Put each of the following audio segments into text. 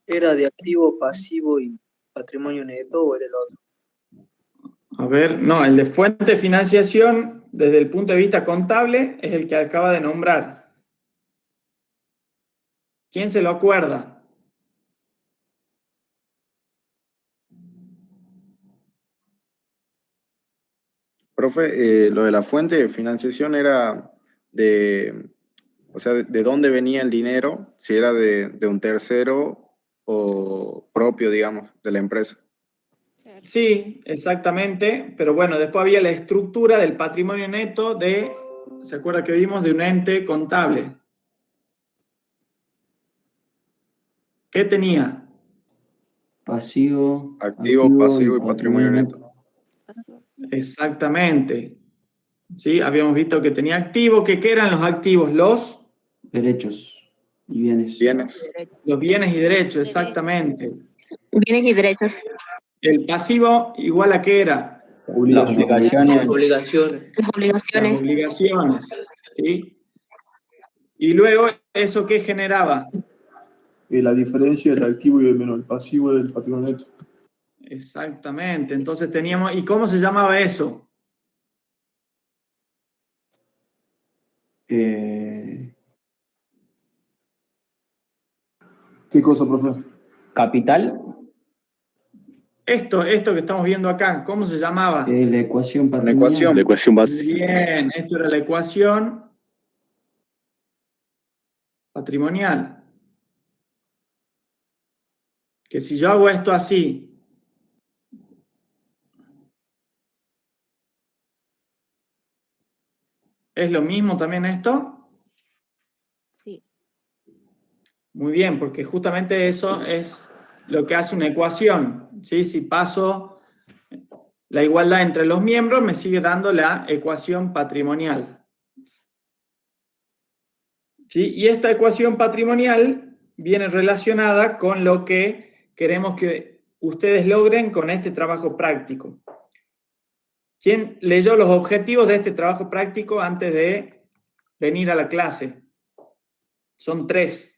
¿Era de activo, pasivo y patrimonio neto o era el otro? A ver, no, el de fuente de financiación, desde el punto de vista contable, es el que acaba de nombrar. ¿Quién se lo acuerda? Profe, lo de la fuente de financiación era o sea, de dónde venía el dinero, si era de un tercero o propio, digamos, de la empresa. Sí, exactamente, pero bueno, después había la estructura del patrimonio neto ¿se acuerda que vimos? De un ente contable. ¿Qué tenía? Pasivo, Activo, pasivo y patrimonio neto. Exactamente. ¿Sí? Habíamos visto que tenía activo, ¿qué eran los activos? Los derechos y bienes. Bienes. Los bienes y derechos, exactamente. Bienes y derechos. El pasivo, ¿igual a qué era? Las obligaciones. Las obligaciones. Las obligaciones, ¿sí? Y luego, ¿eso qué generaba? La diferencia del activo y el pasivo del patrimonio neto. Exactamente, entonces teníamos, ¿y cómo se llamaba eso? ¿Qué cosa, profe? Capital. Esto que estamos viendo acá, ¿cómo se llamaba? La ecuación La patrimonial. ecuación. La ecuación Muy básica. bien, esto era la ecuación patrimonial. Que si yo hago esto así, ¿es lo mismo también esto? Sí. Muy bien, porque justamente eso es lo que hace una ecuación, ¿sí? Si paso la igualdad entre los miembros, me sigue dando la ecuación patrimonial. ¿Sí? Y esta ecuación patrimonial viene relacionada con lo que queremos que ustedes logren con este trabajo práctico. ¿Quién leyó los objetivos de este trabajo práctico antes de venir a la clase? Son 3.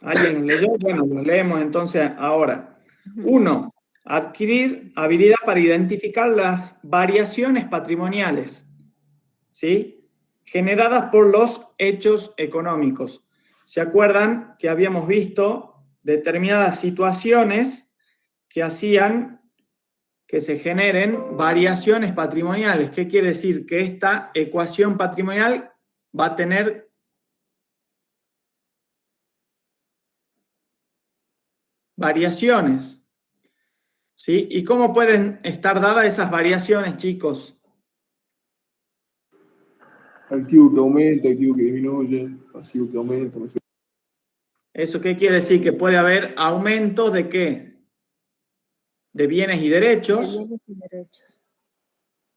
¿Alguien los leyó? Bueno, los leemos entonces ahora. 1. Adquirir habilidad para identificar las variaciones patrimoniales, ¿sí? Generadas por los hechos económicos. ¿Se acuerdan que habíamos visto determinadas situaciones que hacían que se generen variaciones patrimoniales? ¿Qué quiere decir? Que esta ecuación patrimonial va a tener variaciones, ¿sí? ¿Y cómo pueden estar dadas esas variaciones, chicos? Activo que aumenta, activo que disminuye, pasivo que aumenta. ¿Eso qué quiere decir? Que puede haber aumentos de ¿qué? De bienes y derechos. De bienes y derechos.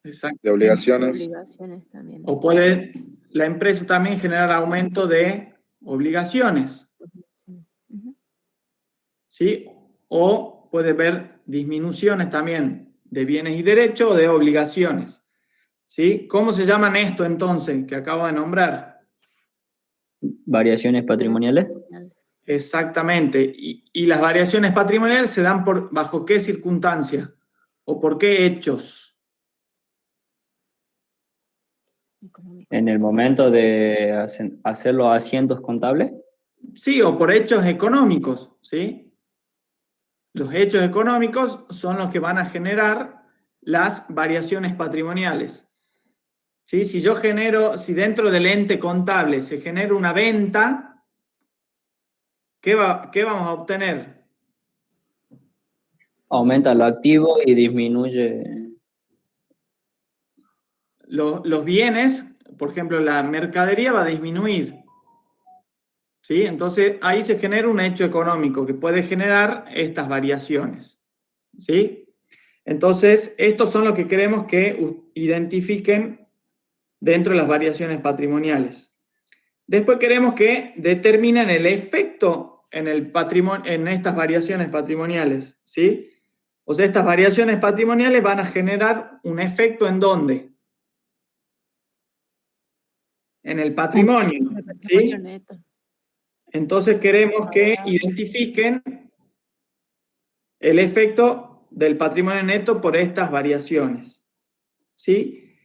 Exacto. De obligaciones. Obligaciones también. O puede la empresa también generar aumento de obligaciones, ¿sí? O puede haber disminuciones también de bienes y derechos o de obligaciones, ¿sí? ¿Cómo se llaman esto entonces que acabo de nombrar? Variaciones patrimoniales. Exactamente. Y las variaciones patrimoniales se dan ¿bajo qué circunstancia? ¿O por qué hechos? En el momento de hacer los asientos contables. Sí, o por hechos económicos, ¿sí? Los hechos económicos son los que van a generar las variaciones patrimoniales. ¿Sí? Si dentro del ente contable se genera una venta, ¿qué vamos a obtener? Aumenta lo activo y disminuye. Los bienes, por ejemplo, la mercadería va a disminuir. ¿Sí? Entonces, ahí se genera un hecho económico que puede generar estas variaciones. ¿Sí? Entonces, estos son los que queremos que identifiquen dentro de las variaciones patrimoniales. Después queremos que determinen el efecto en estas variaciones patrimoniales, ¿sí? O sea, estas variaciones patrimoniales van a generar un efecto ¿en dónde? En el patrimonio, ¿sí? Neto. Entonces queremos que identifiquen el efecto del patrimonio neto por estas variaciones, ¿sí?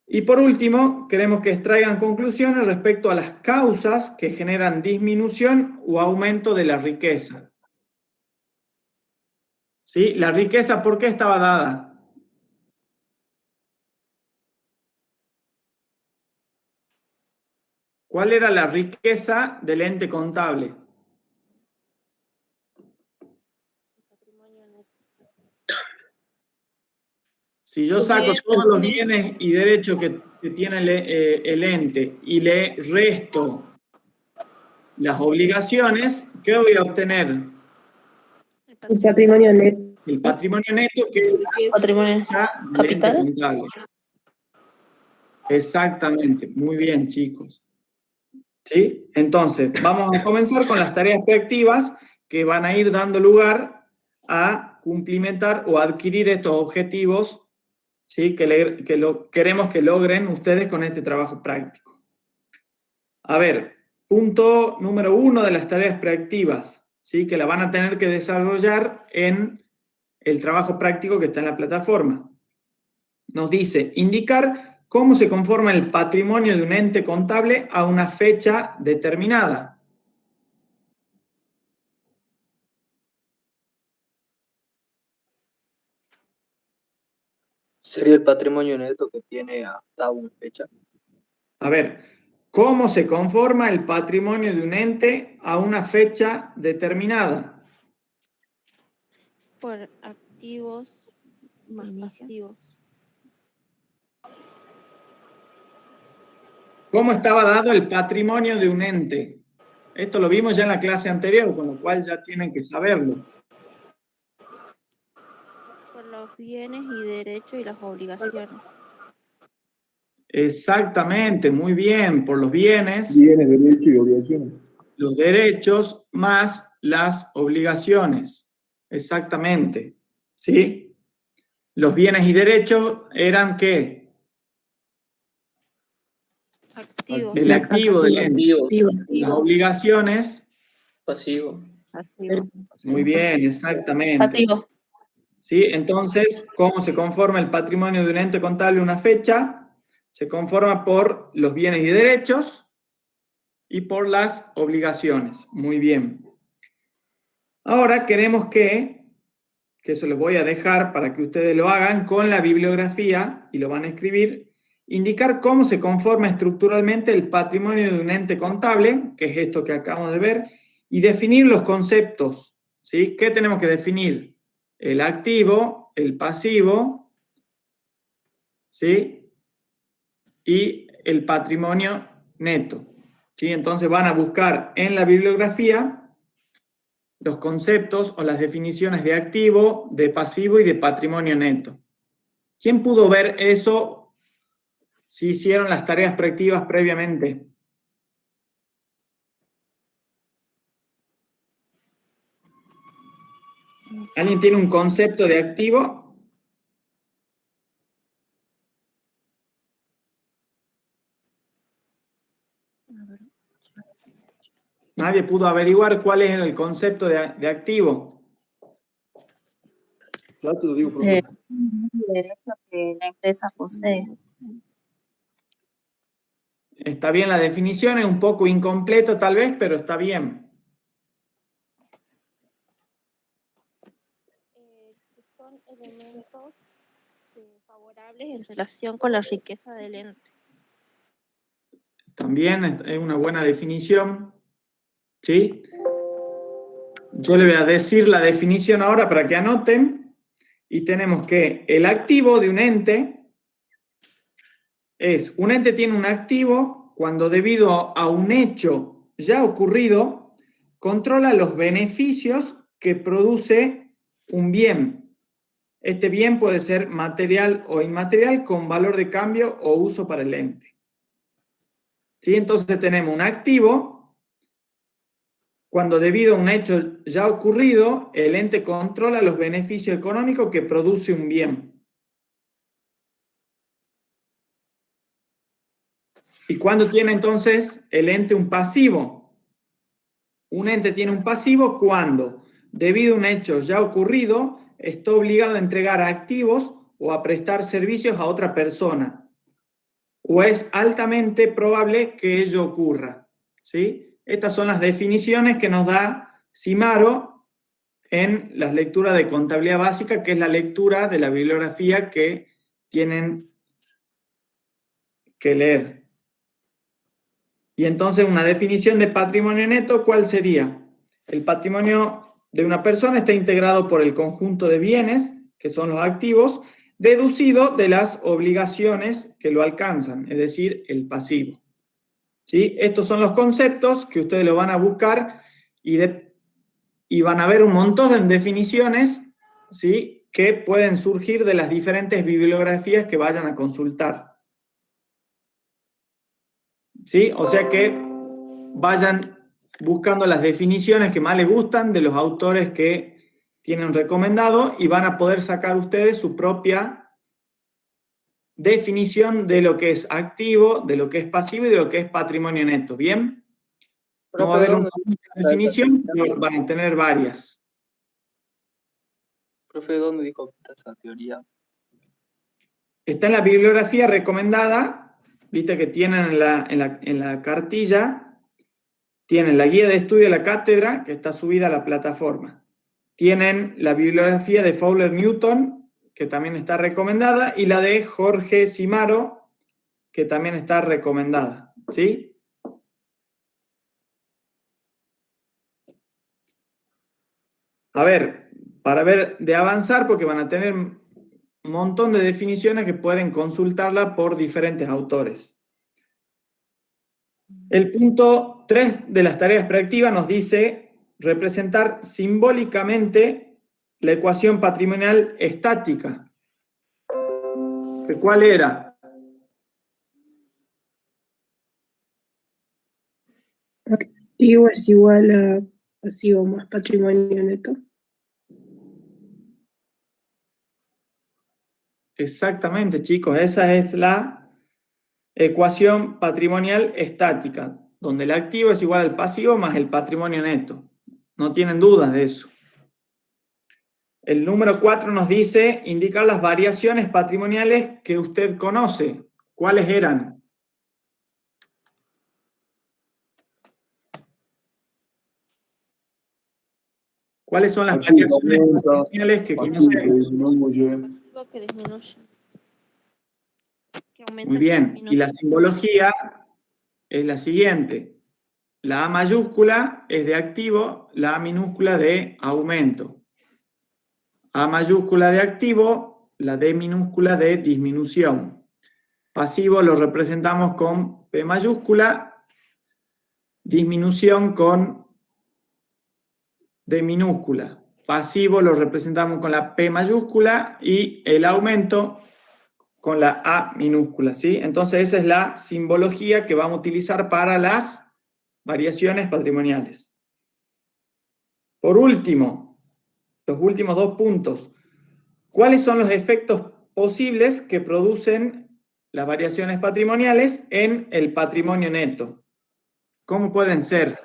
Y por último, queremos que extraigan conclusiones respecto a las causas que generan disminución o aumento de la riqueza. ¿Sí? La riqueza, ¿por qué estaba dada? ¿Cuál era la riqueza del ente contable? Si yo saco todos los bienes y derechos que tiene el ente y le resto las obligaciones, ¿qué voy a obtener? El patrimonio neto. El patrimonio neto, que es la Patrimonio riqueza del ente capital. contable. Exactamente, muy bien, chicos. ¿Sí? Entonces, vamos a comenzar con las tareas preactivas que van a ir dando lugar a cumplimentar o adquirir estos objetivos, ¿sí? Queremos que logren ustedes con este trabajo práctico. A ver, punto número 1 de las tareas preactivas, ¿sí? Que la van a tener que desarrollar en el trabajo práctico que está en la plataforma. Nos dice, indicar cómo se conforma el patrimonio de un ente contable a una fecha determinada. Sería el patrimonio neto que tiene hasta una fecha. A ver, ¿cómo se conforma el patrimonio de un ente a una fecha determinada? Por activos más pasivos. ¿Cómo estaba dado el patrimonio de un ente? Esto lo vimos ya en la clase anterior, con lo cual ya tienen que saberlo. Por los bienes y derechos y las obligaciones. Exactamente, muy bien, por los bienes, Bienes, derechos y obligaciones. los derechos más las obligaciones. Exactamente, ¿sí? Los bienes y derechos eran ¿qué? Activos. El activo del ente. Activo. Las obligaciones, Pasivo. Pasivo. muy bien, exactamente. Pasivo. ¿Sí? Entonces, ¿cómo se conforma el patrimonio de un ente contable una fecha? Se conforma por los bienes y derechos y por las obligaciones. Muy bien. Ahora queremos que eso les voy a dejar para que ustedes lo hagan con la bibliografía y lo van a escribir, indicar cómo se conforma estructuralmente el patrimonio de un ente contable, que es esto que acabamos de ver, y definir los conceptos. ¿Sí? ¿Qué tenemos que definir? El activo, el pasivo, ¿sí? Y el patrimonio neto. ¿Sí? Entonces van a buscar en la bibliografía los conceptos o las definiciones de activo, de pasivo y de patrimonio neto. ¿Quién pudo ver eso si hicieron las tareas preactivas previamente? ¿Alguien tiene un concepto de activo? ¿Nadie pudo averiguar cuál es el concepto de activo? Ya se lo digo, profe. Derecho que la empresa posee. Está bien la definición, es un poco incompleto tal vez, pero está bien. Son elementos favorables en relación con la riqueza del ente. También es una buena definición. ¿Sí? Yo le voy a decir la definición ahora para que anoten. Y tenemos que el activo de un ente es, un ente tiene un activo cuando debido a un hecho ya ocurrido, controla los beneficios que produce un bien. Este bien puede ser material o inmaterial con valor de cambio o uso para el ente. ¿Sí? Entonces tenemos un activo cuando debido a un hecho ya ocurrido, el ente controla los beneficios económicos que produce un bien. ¿Y cuándo tiene entonces el ente un pasivo? Un ente tiene un pasivo cuando, debido a un hecho ya ocurrido, está obligado a entregar activos o a prestar servicios a otra persona, o es altamente probable que ello ocurra, ¿sí? Estas son las definiciones que nos da Cimaro en las lecturas de contabilidad básica, que es la lectura de la bibliografía que tienen que leer. Y entonces una definición de patrimonio neto, ¿cuál sería? El patrimonio de una persona está integrado por el conjunto de bienes, que son los activos, deducido de las obligaciones que lo alcanzan, es decir, el pasivo. ¿Sí? Estos son los conceptos que ustedes lo van a buscar y van a ver un montón de definiciones, ¿sí?, que pueden surgir de las diferentes bibliografías que vayan a consultar. ¿Sí? O sea que vayan buscando las definiciones que más les gustan de los autores que tienen recomendado y van a poder sacar ustedes su propia definición de lo que es activo, de lo que es pasivo y de lo que es patrimonio neto. ¿Bien? No va a haber una definición, pero van a tener varias. Profe, ¿dónde dijo que está esa teoría? Está en la bibliografía recomendada. Viste que tienen en la cartilla, tienen la guía de estudio de la cátedra, que está subida a la plataforma. Tienen la bibliografía de Fowler Newton, que también está recomendada, y la de Jorge Cimaro, que también está recomendada. ¿Sí? A ver, para ver de avanzar, porque van a tener un montón de definiciones que pueden consultarla por diferentes autores. El punto 3 de las tareas prácticas nos dice representar simbólicamente la ecuación patrimonial estática. ¿Cuál era? Activo es igual a pasivo más patrimonio neto. Exactamente, chicos, esa es la ecuación patrimonial estática, donde el activo es igual al pasivo más el patrimonio neto. No tienen dudas de eso. El número 4 nos dice indicar las variaciones patrimoniales que usted conoce. ¿Cuáles eran? ¿Cuáles son las variaciones patrimoniales que conocemos? Lo que disminuye. Que aumenta. Muy bien. Y la simbología es la siguiente. La A mayúscula es de activo, la A minúscula de aumento. A mayúscula de activo, la D minúscula de disminución. Pasivo lo representamos con P mayúscula, disminución con D minúscula. Pasivo lo representamos con la P mayúscula y el aumento con la A minúscula, ¿sí? Entonces esa es la simbología que vamos a utilizar para las variaciones patrimoniales. Por último, los últimos 2 puntos. ¿Cuáles son los efectos posibles que producen las variaciones patrimoniales en el patrimonio neto? ¿Cómo pueden ser?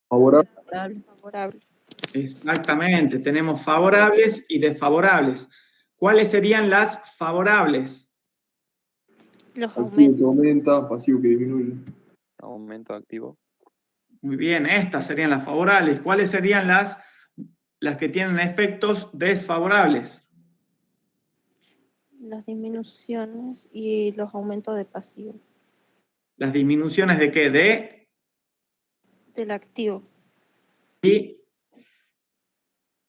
Favorable. Favorable. Exactamente, tenemos favorables y desfavorables. ¿Cuáles serían las favorables? Los Activo aumentos. que aumenta, pasivo que disminuye. Aumento activo. Muy bien, estas serían las favorables. ¿Cuáles serían las que tienen efectos desfavorables? Las disminuciones y los aumentos de pasivo. ¿Las disminuciones de qué? Del activo.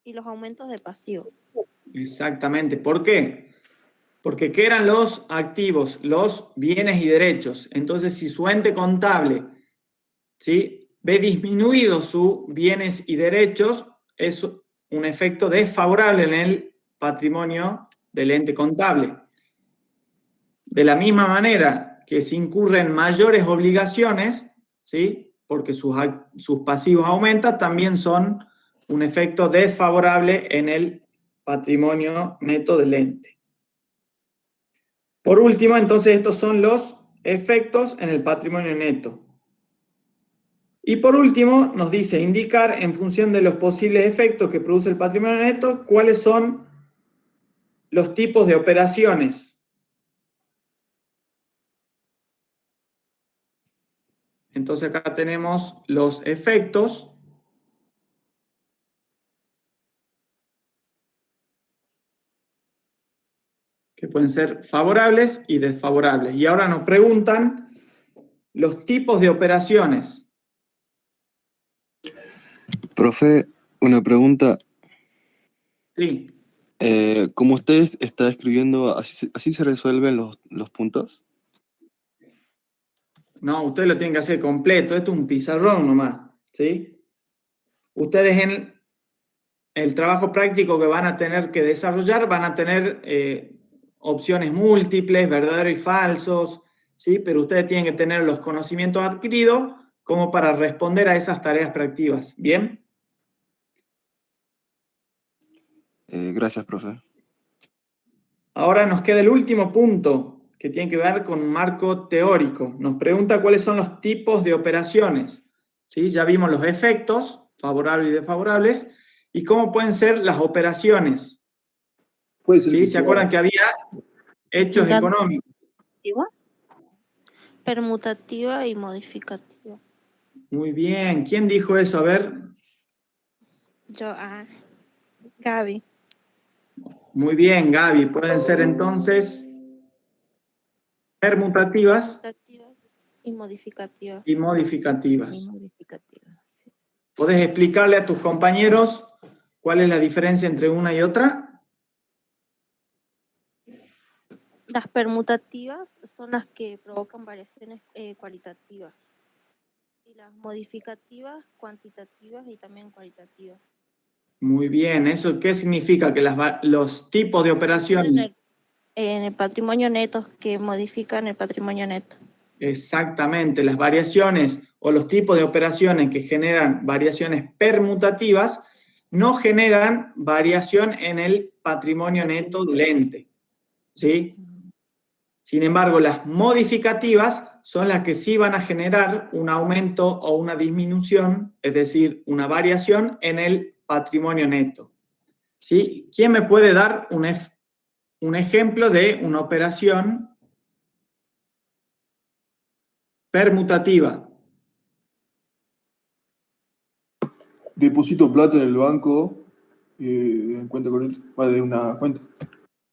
Y los aumentos de pasivo. exactamente. ¿Por qué? Porque ¿qué eran los activos? Los bienes y derechos. Entonces, si su ente contable, ¿sí?, ve disminuido sus bienes y derechos, es un efecto desfavorable en el patrimonio del ente contable. De la misma manera que si incurren mayores obligaciones, ¿sí?, porque sus pasivos aumentan, también son un efecto desfavorable en el patrimonio neto del ente. Por último, entonces, estos son los efectos en el patrimonio neto. Y por último, nos dice indicar en función de los posibles efectos que produce el patrimonio neto, cuáles son los tipos de operaciones. Entonces acá tenemos los efectos. Que pueden ser favorables y desfavorables. Y ahora nos preguntan los tipos de operaciones. Profe, una pregunta. Sí. Como usted está escribiendo, ¿así se resuelven los puntos? No, ustedes lo tienen que hacer completo. Esto es un pizarrón nomás, ¿sí? Ustedes en el trabajo práctico que van a tener que desarrollar van a tener opciones múltiples, verdaderos y falsos, ¿sí? Pero ustedes tienen que tener los conocimientos adquiridos como para responder a esas tareas prácticas. ¿Bien? Gracias, profe. Ahora nos queda el último punto, que tiene que ver con un marco teórico. Nos pregunta cuáles son los tipos de operaciones. ¿Sí? Ya vimos los efectos, favorables y desfavorables, y cómo pueden ser las operaciones. Puede ser ¿Sí? que ¿Se sea acuerdan que había hechos económicos? Permutativa y modificativa. Muy bien. ¿Quién dijo eso? A ver. Yo, Gaby. Muy bien, Gaby. Pueden ser entonces permutativas Y modificativas. y modificativas. Sí. ¿Podés explicarle a tus compañeros cuál es la diferencia entre una y otra? Las permutativas son las que provocan variaciones cualitativas. Y las modificativas, cuantitativas y también cualitativas. Muy bien. ¿Eso qué significa? Que los tipos de operaciones... En el patrimonio neto, que modifican el patrimonio neto. Exactamente. Las variaciones o los tipos de operaciones que generan variaciones permutativas no generan variación en el patrimonio neto del ente. ¿Sí? Sin embargo, las modificativas son las que sí van a generar un aumento o una disminución, es decir, una variación en el patrimonio neto. ¿Sí? ¿Quién me puede dar un ejemplo de una operación permutativa? deposito plata en el banco en cuenta corriente, de una cuenta.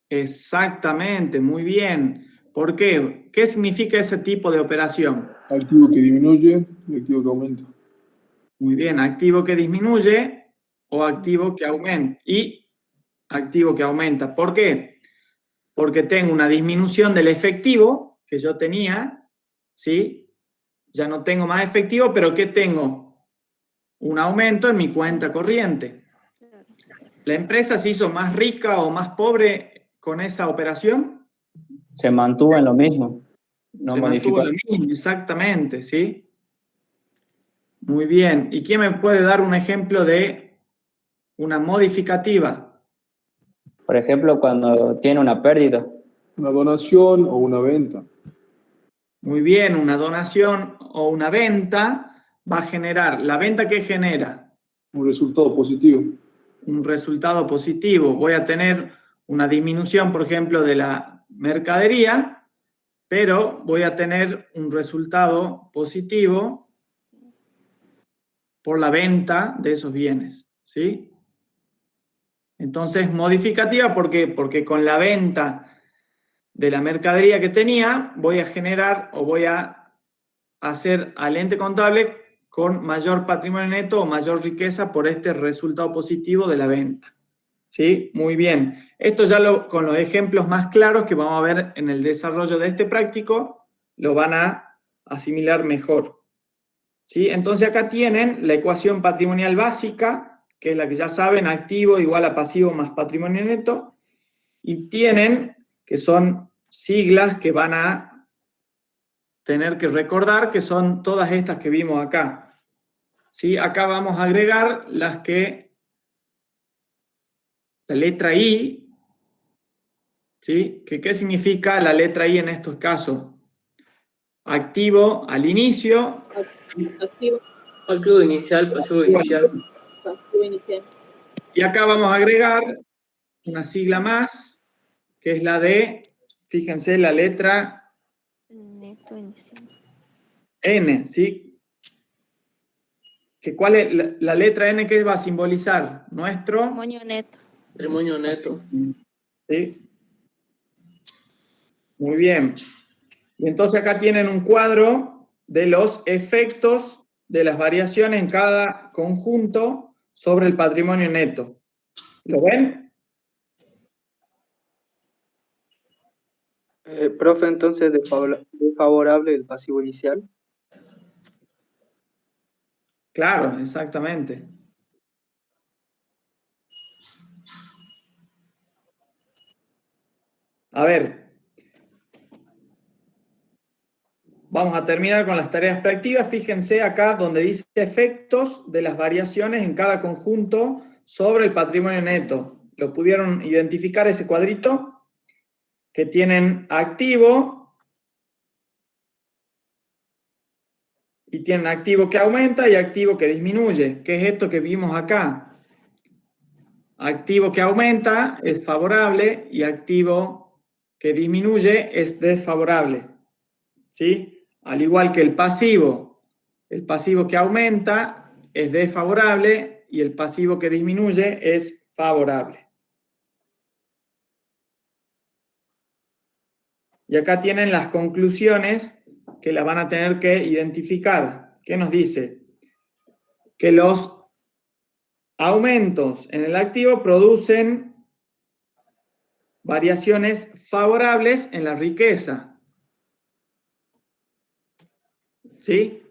Exactamente, muy bien. ¿Por qué? ¿Qué significa ese tipo de operación? Activo que disminuye y activo que aumenta. Muy bien, activo que disminuye o activo que aumenta. Y activo que aumenta. ¿Por qué? Porque tengo una disminución del efectivo que yo tenía, ¿sí? Ya no tengo más efectivo, pero ¿qué tengo? Un aumento en mi cuenta corriente. ¿La empresa se hizo más rica o más pobre con esa operación? Se mantuvo en lo mismo. No Se modificó. mantuvo lo mismo, exactamente, ¿sí? Muy bien. ¿Y quién me puede dar un ejemplo de una modificativa? Por ejemplo, cuando tiene una pérdida. Una donación o una venta. Muy bien, una donación o una venta va a generar. ¿La venta qué genera? Un resultado positivo. Un resultado positivo. Voy a tener una disminución, por ejemplo, de la mercadería, pero voy a tener un resultado positivo por la venta de esos bienes, ¿sí? Entonces, modificativa, ¿por qué? Porque con la venta de la mercadería que tenía, voy a generar o voy a hacer al ente contable con mayor patrimonio neto o mayor riqueza por este resultado positivo de la venta. ¿Sí? Muy bien. Esto ya con los ejemplos más claros que vamos a ver en el desarrollo de este práctico, lo van a asimilar mejor. ¿Sí? Entonces acá tienen la ecuación patrimonial básica, que es la que ya saben, activo igual a pasivo más patrimonio neto, y tienen, que son siglas que van a tener que recordar que son todas estas que vimos acá. ¿Sí? Acá vamos a agregar las que, la letra I, ¿sí? ¿Qué significa la letra I en estos casos? Activo al inicio. Activo inicial, pasivo inicial. Y acá vamos a agregar una sigla más, que es la de, fíjense, la letra Neto inicial. N, ¿sí? ¿Cuál es la letra N que va a simbolizar? Nuestro Patrimonio neto. Patrimonio neto. ¿sí? Muy bien. Y entonces acá tienen un cuadro de los efectos de las variaciones en cada conjunto sobre el patrimonio neto. ¿Lo ven? Profe, entonces desfavorable el pasivo inicial. Claro, exactamente. A ver. Vamos a terminar con las tareas prácticas. Fíjense acá donde dice efectos de las variaciones en cada conjunto sobre el patrimonio neto. ¿Lo pudieron identificar ese cuadrito? Que tienen activo y tienen activo que aumenta y activo que disminuye. ¿Qué es esto que vimos acá? Activo que aumenta es favorable y activo que disminuye es desfavorable. ¿Sí? Al igual que el pasivo que aumenta es desfavorable y el pasivo que disminuye es favorable. Y acá tienen las conclusiones que la van a tener que identificar. ¿Qué nos dice? Que los aumentos en el activo producen variaciones favorables en la riqueza. ¿Sí?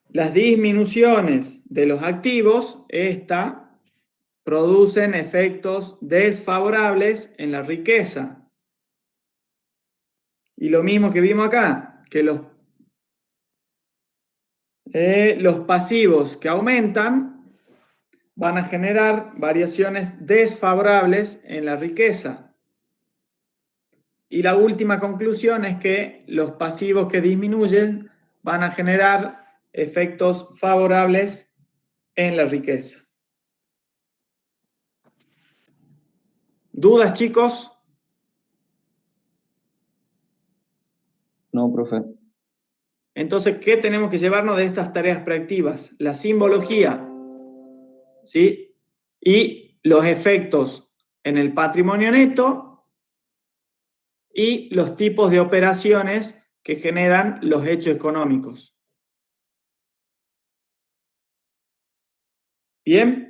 Las disminuciones de los activos, producen efectos desfavorables en la riqueza. Y lo mismo que vimos acá, que los pasivos que aumentan van a generar variaciones desfavorables en la riqueza. Y la última conclusión es que los pasivos que disminuyen van a generar efectos favorables en la riqueza. ¿Dudas, chicos? No, profe. Entonces, ¿qué tenemos que llevarnos de estas tareas prácticas? La simbología, ¿sí? Y los efectos en el patrimonio neto y los tipos de operaciones que generan los hechos económicos. ¿Bien?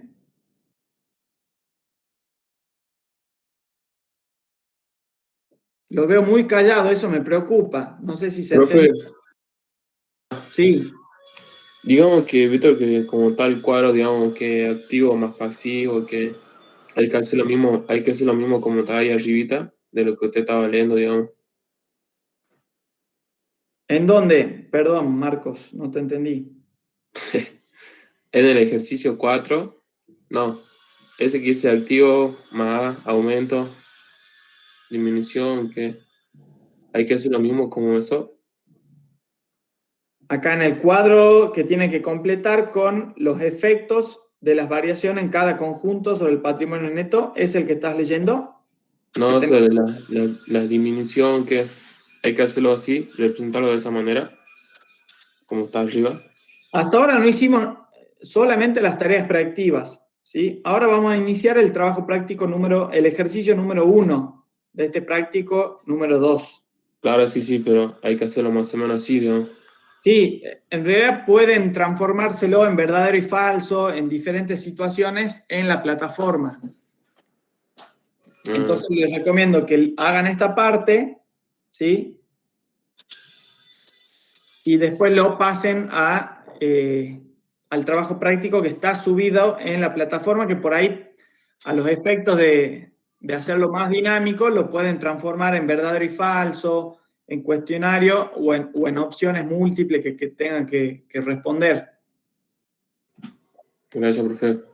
Lo veo muy callado, eso me preocupa. No sé si se Profe, entiende. Sí. digamos que, Víctor, que como tal cuadro, digamos que activo más pasivo, que hay que hacer lo mismo como está ahí arribita, de lo que usted estaba leyendo, digamos. ¿En dónde? Perdón, Marcos, no te entendí. En el ejercicio 4, no, ese que dice activo más aumento, disminución, que hay que hacer lo mismo como eso. Acá en el cuadro que tiene que completar con los efectos de las variaciones en cada conjunto sobre el patrimonio neto, ¿es el que estás leyendo? No, o sea, la disminución, que hay que hacerlo así, representarlo de esa manera, como está arriba. Hasta ahora no hicimos solamente las tareas prácticas, ¿sí? Ahora vamos a iniciar el trabajo práctico el ejercicio número 1 de este práctico número 2. Claro, sí, pero hay que hacerlo más o menos así, digamos. Sí, en realidad pueden transformárselo en verdadero y falso en diferentes situaciones en la plataforma. Entonces les recomiendo que hagan esta parte, ¿sí? Y después lo pasen al trabajo práctico que está subido en la plataforma, que por ahí, a los efectos de hacerlo más dinámico, lo pueden transformar en verdadero y falso, en cuestionario o en opciones múltiples que tengan que responder. Gracias, profe.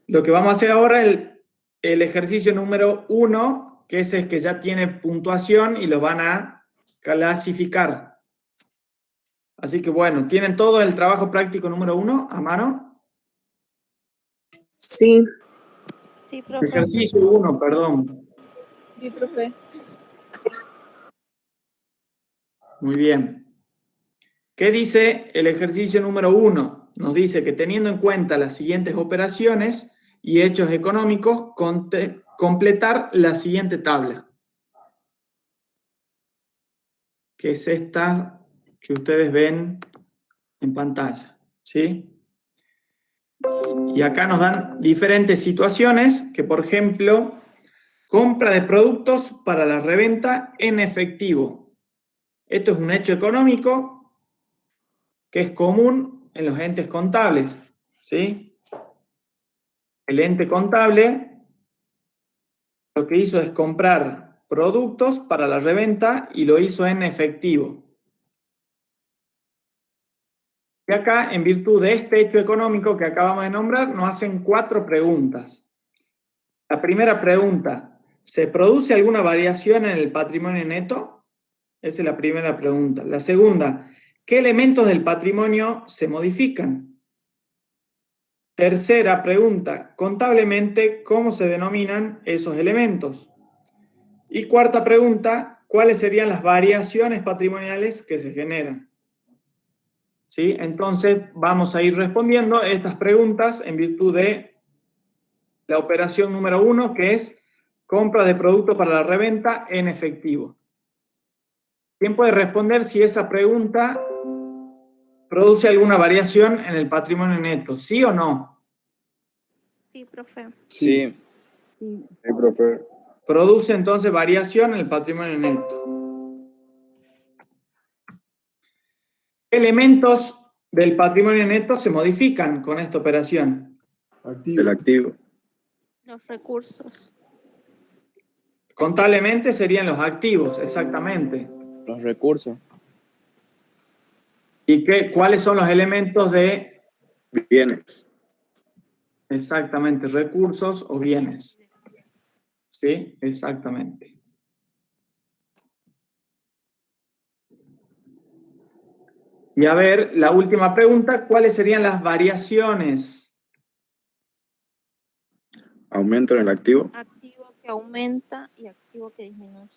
Lo que vamos a hacer ahora es el ejercicio número 1, que ese es que ya tiene puntuación y lo van a clasificar. Así que bueno, ¿tienen todo el trabajo práctico número 1 a mano? Sí. Sí, profe. Ejercicio 1, perdón. Sí, profe. Muy bien. ¿Qué dice el ejercicio número 1? Nos dice que teniendo en cuenta las siguientes operaciones y hechos económicos, completar la siguiente tabla. Que es esta que ustedes ven en pantalla, ¿sí? Y acá nos dan diferentes situaciones, que por ejemplo, compra de productos para la reventa en efectivo. Esto es un hecho económico que es común en los entes contables, ¿sí? El ente contable lo que hizo es comprar productos para la reventa y lo hizo en efectivo. Y acá, en virtud de este hecho económico que acabamos de nombrar, nos hacen 4 preguntas. La primera pregunta, ¿se produce alguna variación en el patrimonio neto? Esa es la primera pregunta. La segunda, ¿qué elementos del patrimonio se modifican? Tercera pregunta, contablemente, ¿cómo se denominan esos elementos? Y cuarta pregunta, ¿cuáles serían las variaciones patrimoniales que se generan? ¿Sí? Entonces, vamos a ir respondiendo estas preguntas en virtud de la operación número 1, que es compra de producto para la reventa en efectivo. ¿Quién puede responder si esa pregunta produce alguna variación en el patrimonio neto? ¿Sí o no? Sí, profe. Sí. Sí. Sí, profe. Produce entonces variación en el patrimonio neto. ¿Qué elementos del patrimonio neto se modifican con esta operación? Activo. El activo. Los recursos. Contablemente serían los activos, exactamente. Los recursos. ¿Y cuáles son los elementos de...? Bienes. Exactamente, recursos o bienes. Sí, exactamente. Y a ver, la última pregunta, ¿cuáles serían las variaciones? Aumento en el activo. Activo que aumenta y activo que disminuye.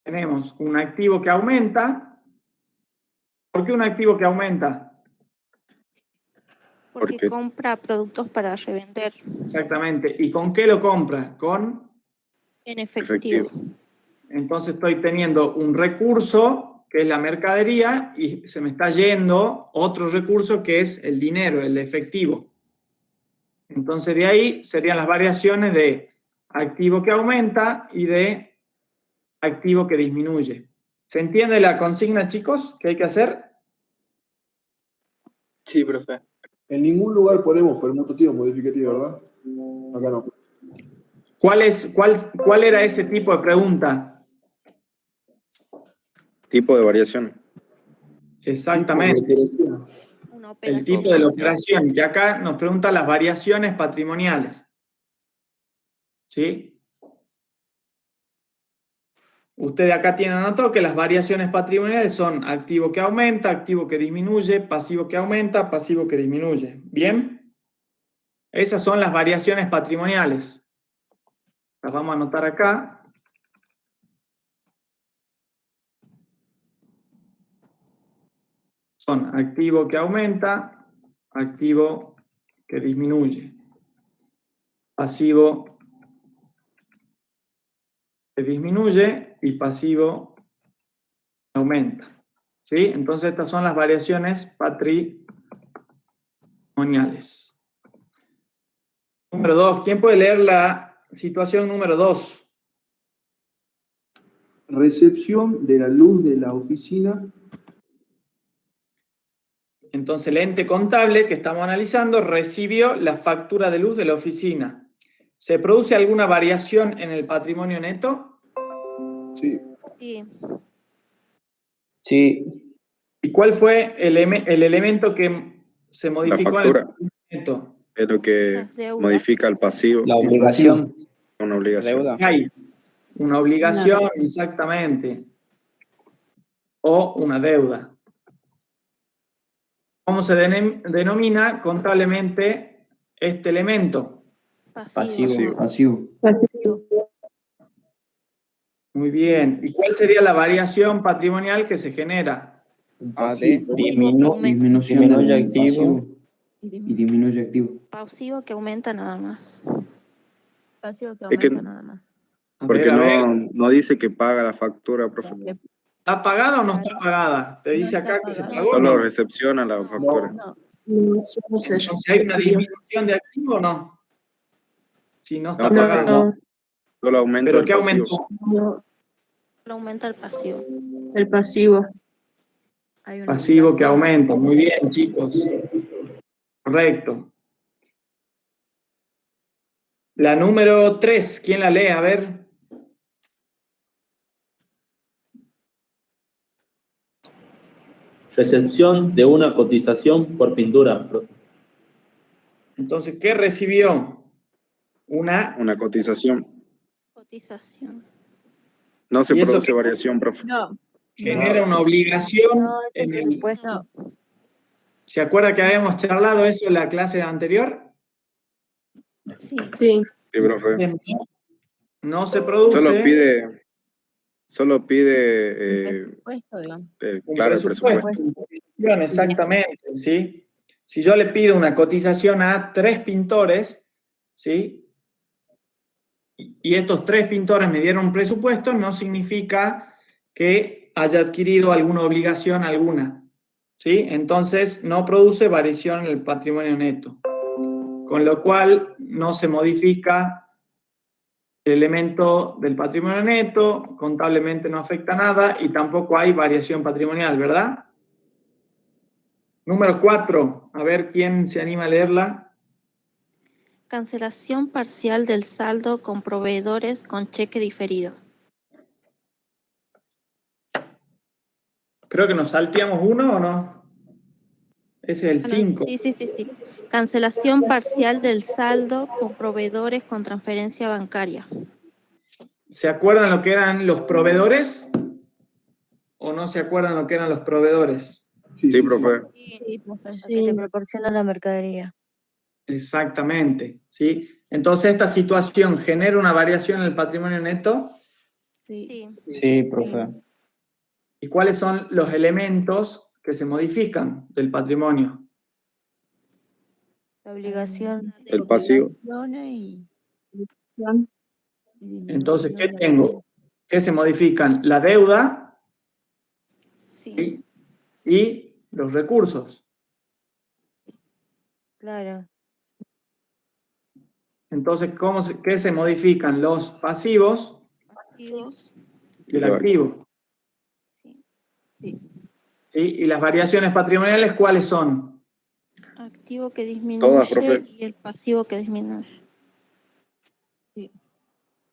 Tenemos un activo que aumenta. ¿Por qué un activo que aumenta? Porque compra productos para revender. Exactamente. ¿Y con qué lo compra? Con En efectivo. Entonces estoy teniendo un recurso, que es la mercadería, y se me está yendo otro recurso que es el dinero, el efectivo. Entonces de ahí serían las variaciones de activo que aumenta y de activo que disminuye. ¿Se entiende la consigna, chicos? ¿Qué hay que hacer? Sí, profe. En ningún lugar ponemos permutativo modificativo, ¿verdad? Acá no. ¿Cuál era ese tipo de pregunta? Tipo de variación. Exactamente. Una operación. El tipo de la operación. Y acá nos pregunta las variaciones patrimoniales. ¿Sí? Ustedes acá tienen anotado que las variaciones patrimoniales son activo que aumenta, activo que disminuye, pasivo que aumenta, pasivo que disminuye. ¿Bien? Esas son las variaciones patrimoniales. Las vamos a anotar acá. Son activo que aumenta, activo que disminuye, pasivo que disminuye y pasivo que aumenta. ¿Sí? Entonces estas son las variaciones patrimoniales. Número 2. ¿Quién puede leer la situación número 2? Recepción de la luz de la oficina. Entonces el ente contable que estamos analizando recibió la factura de luz de la oficina. ¿Se produce alguna variación en el patrimonio neto? Sí. Sí. Sí. ¿Y cuál fue el elemento que se La modificó en el factura patrimonio neto? es lo que Las deudas. modifica el pasivo, La obligación. una obligación. Deuda. Hay una obligación, exactamente, o una deuda. ¿Cómo se denomina contablemente este elemento? Pasivo. Pasivo. Muy bien. ¿Y cuál sería la variación patrimonial que se genera? Disminución Disminuye del activo pasivo. y disminuye activo. Pasivo que aumenta nada más. Pasivo que Es que- aumenta nada más. Porque A ver. no dice que paga la factura, profe. ¿Está pagada o no está pagada? Te dice acá que se pagó. Solo ¿No? recepciona la factura. No. Entonces, ¿hay una disminución de activo o no? Si no está No, pagado. Solo aumento ¿Pero el qué pasivo. aumentó? Aumenta el pasivo. El pasivo. Hay una Pasivo que obligación. aumenta. Muy bien, chicos. Correcto. La número 3, ¿quién la lee? A ver. Recepción de una cotización por pintura. Entonces, ¿qué recibió? Una cotización. Cotización. No se ¿Y eso produce qué? variación, profe. No. genera una obligación. En el, ¿se acuerda que habíamos charlado eso en la clase anterior? Sí. Sí. Sí, profe. No se produce. Solo pide Presupuesto, digamos. claro, el presupuesto. Exactamente, ¿sí? Si yo le pido una cotización a 3 pintores, ¿sí? Y estos 3 pintores me dieron un presupuesto, no significa que haya adquirido alguna obligación alguna, ¿sí? Entonces no produce variación en el patrimonio neto, con lo cual no se modifica el elemento del patrimonio neto, contablemente no afecta nada y tampoco hay variación patrimonial, ¿verdad? Número 4, a ver quién se anima a leerla. Cancelación parcial del saldo con proveedores con cheque diferido. Creo que nos salteamos uno, ¿o no? Ese es el 5. Sí. Cancelación parcial del saldo con proveedores con transferencia bancaria. ¿Se acuerdan lo que eran los proveedores? ¿O no se acuerdan lo que eran los proveedores? Sí, profe. Sí, profesor. Que te proporciona la mercadería. Exactamente, ¿sí? Entonces, ¿esta situación genera una variación en el patrimonio neto? Sí. Sí, profe. ¿Y cuáles son los elementos que se modifican del patrimonio? La obligación. El pasivo. Entonces, ¿qué tengo? ¿Qué se modifican? La deuda y los recursos. Claro. Entonces, ¿qué se modifican? Los pasivos y el activo. ¿Sí? ¿Y las variaciones patrimoniales cuáles son? Activo que disminuye Todas, profe. y el pasivo que disminuye.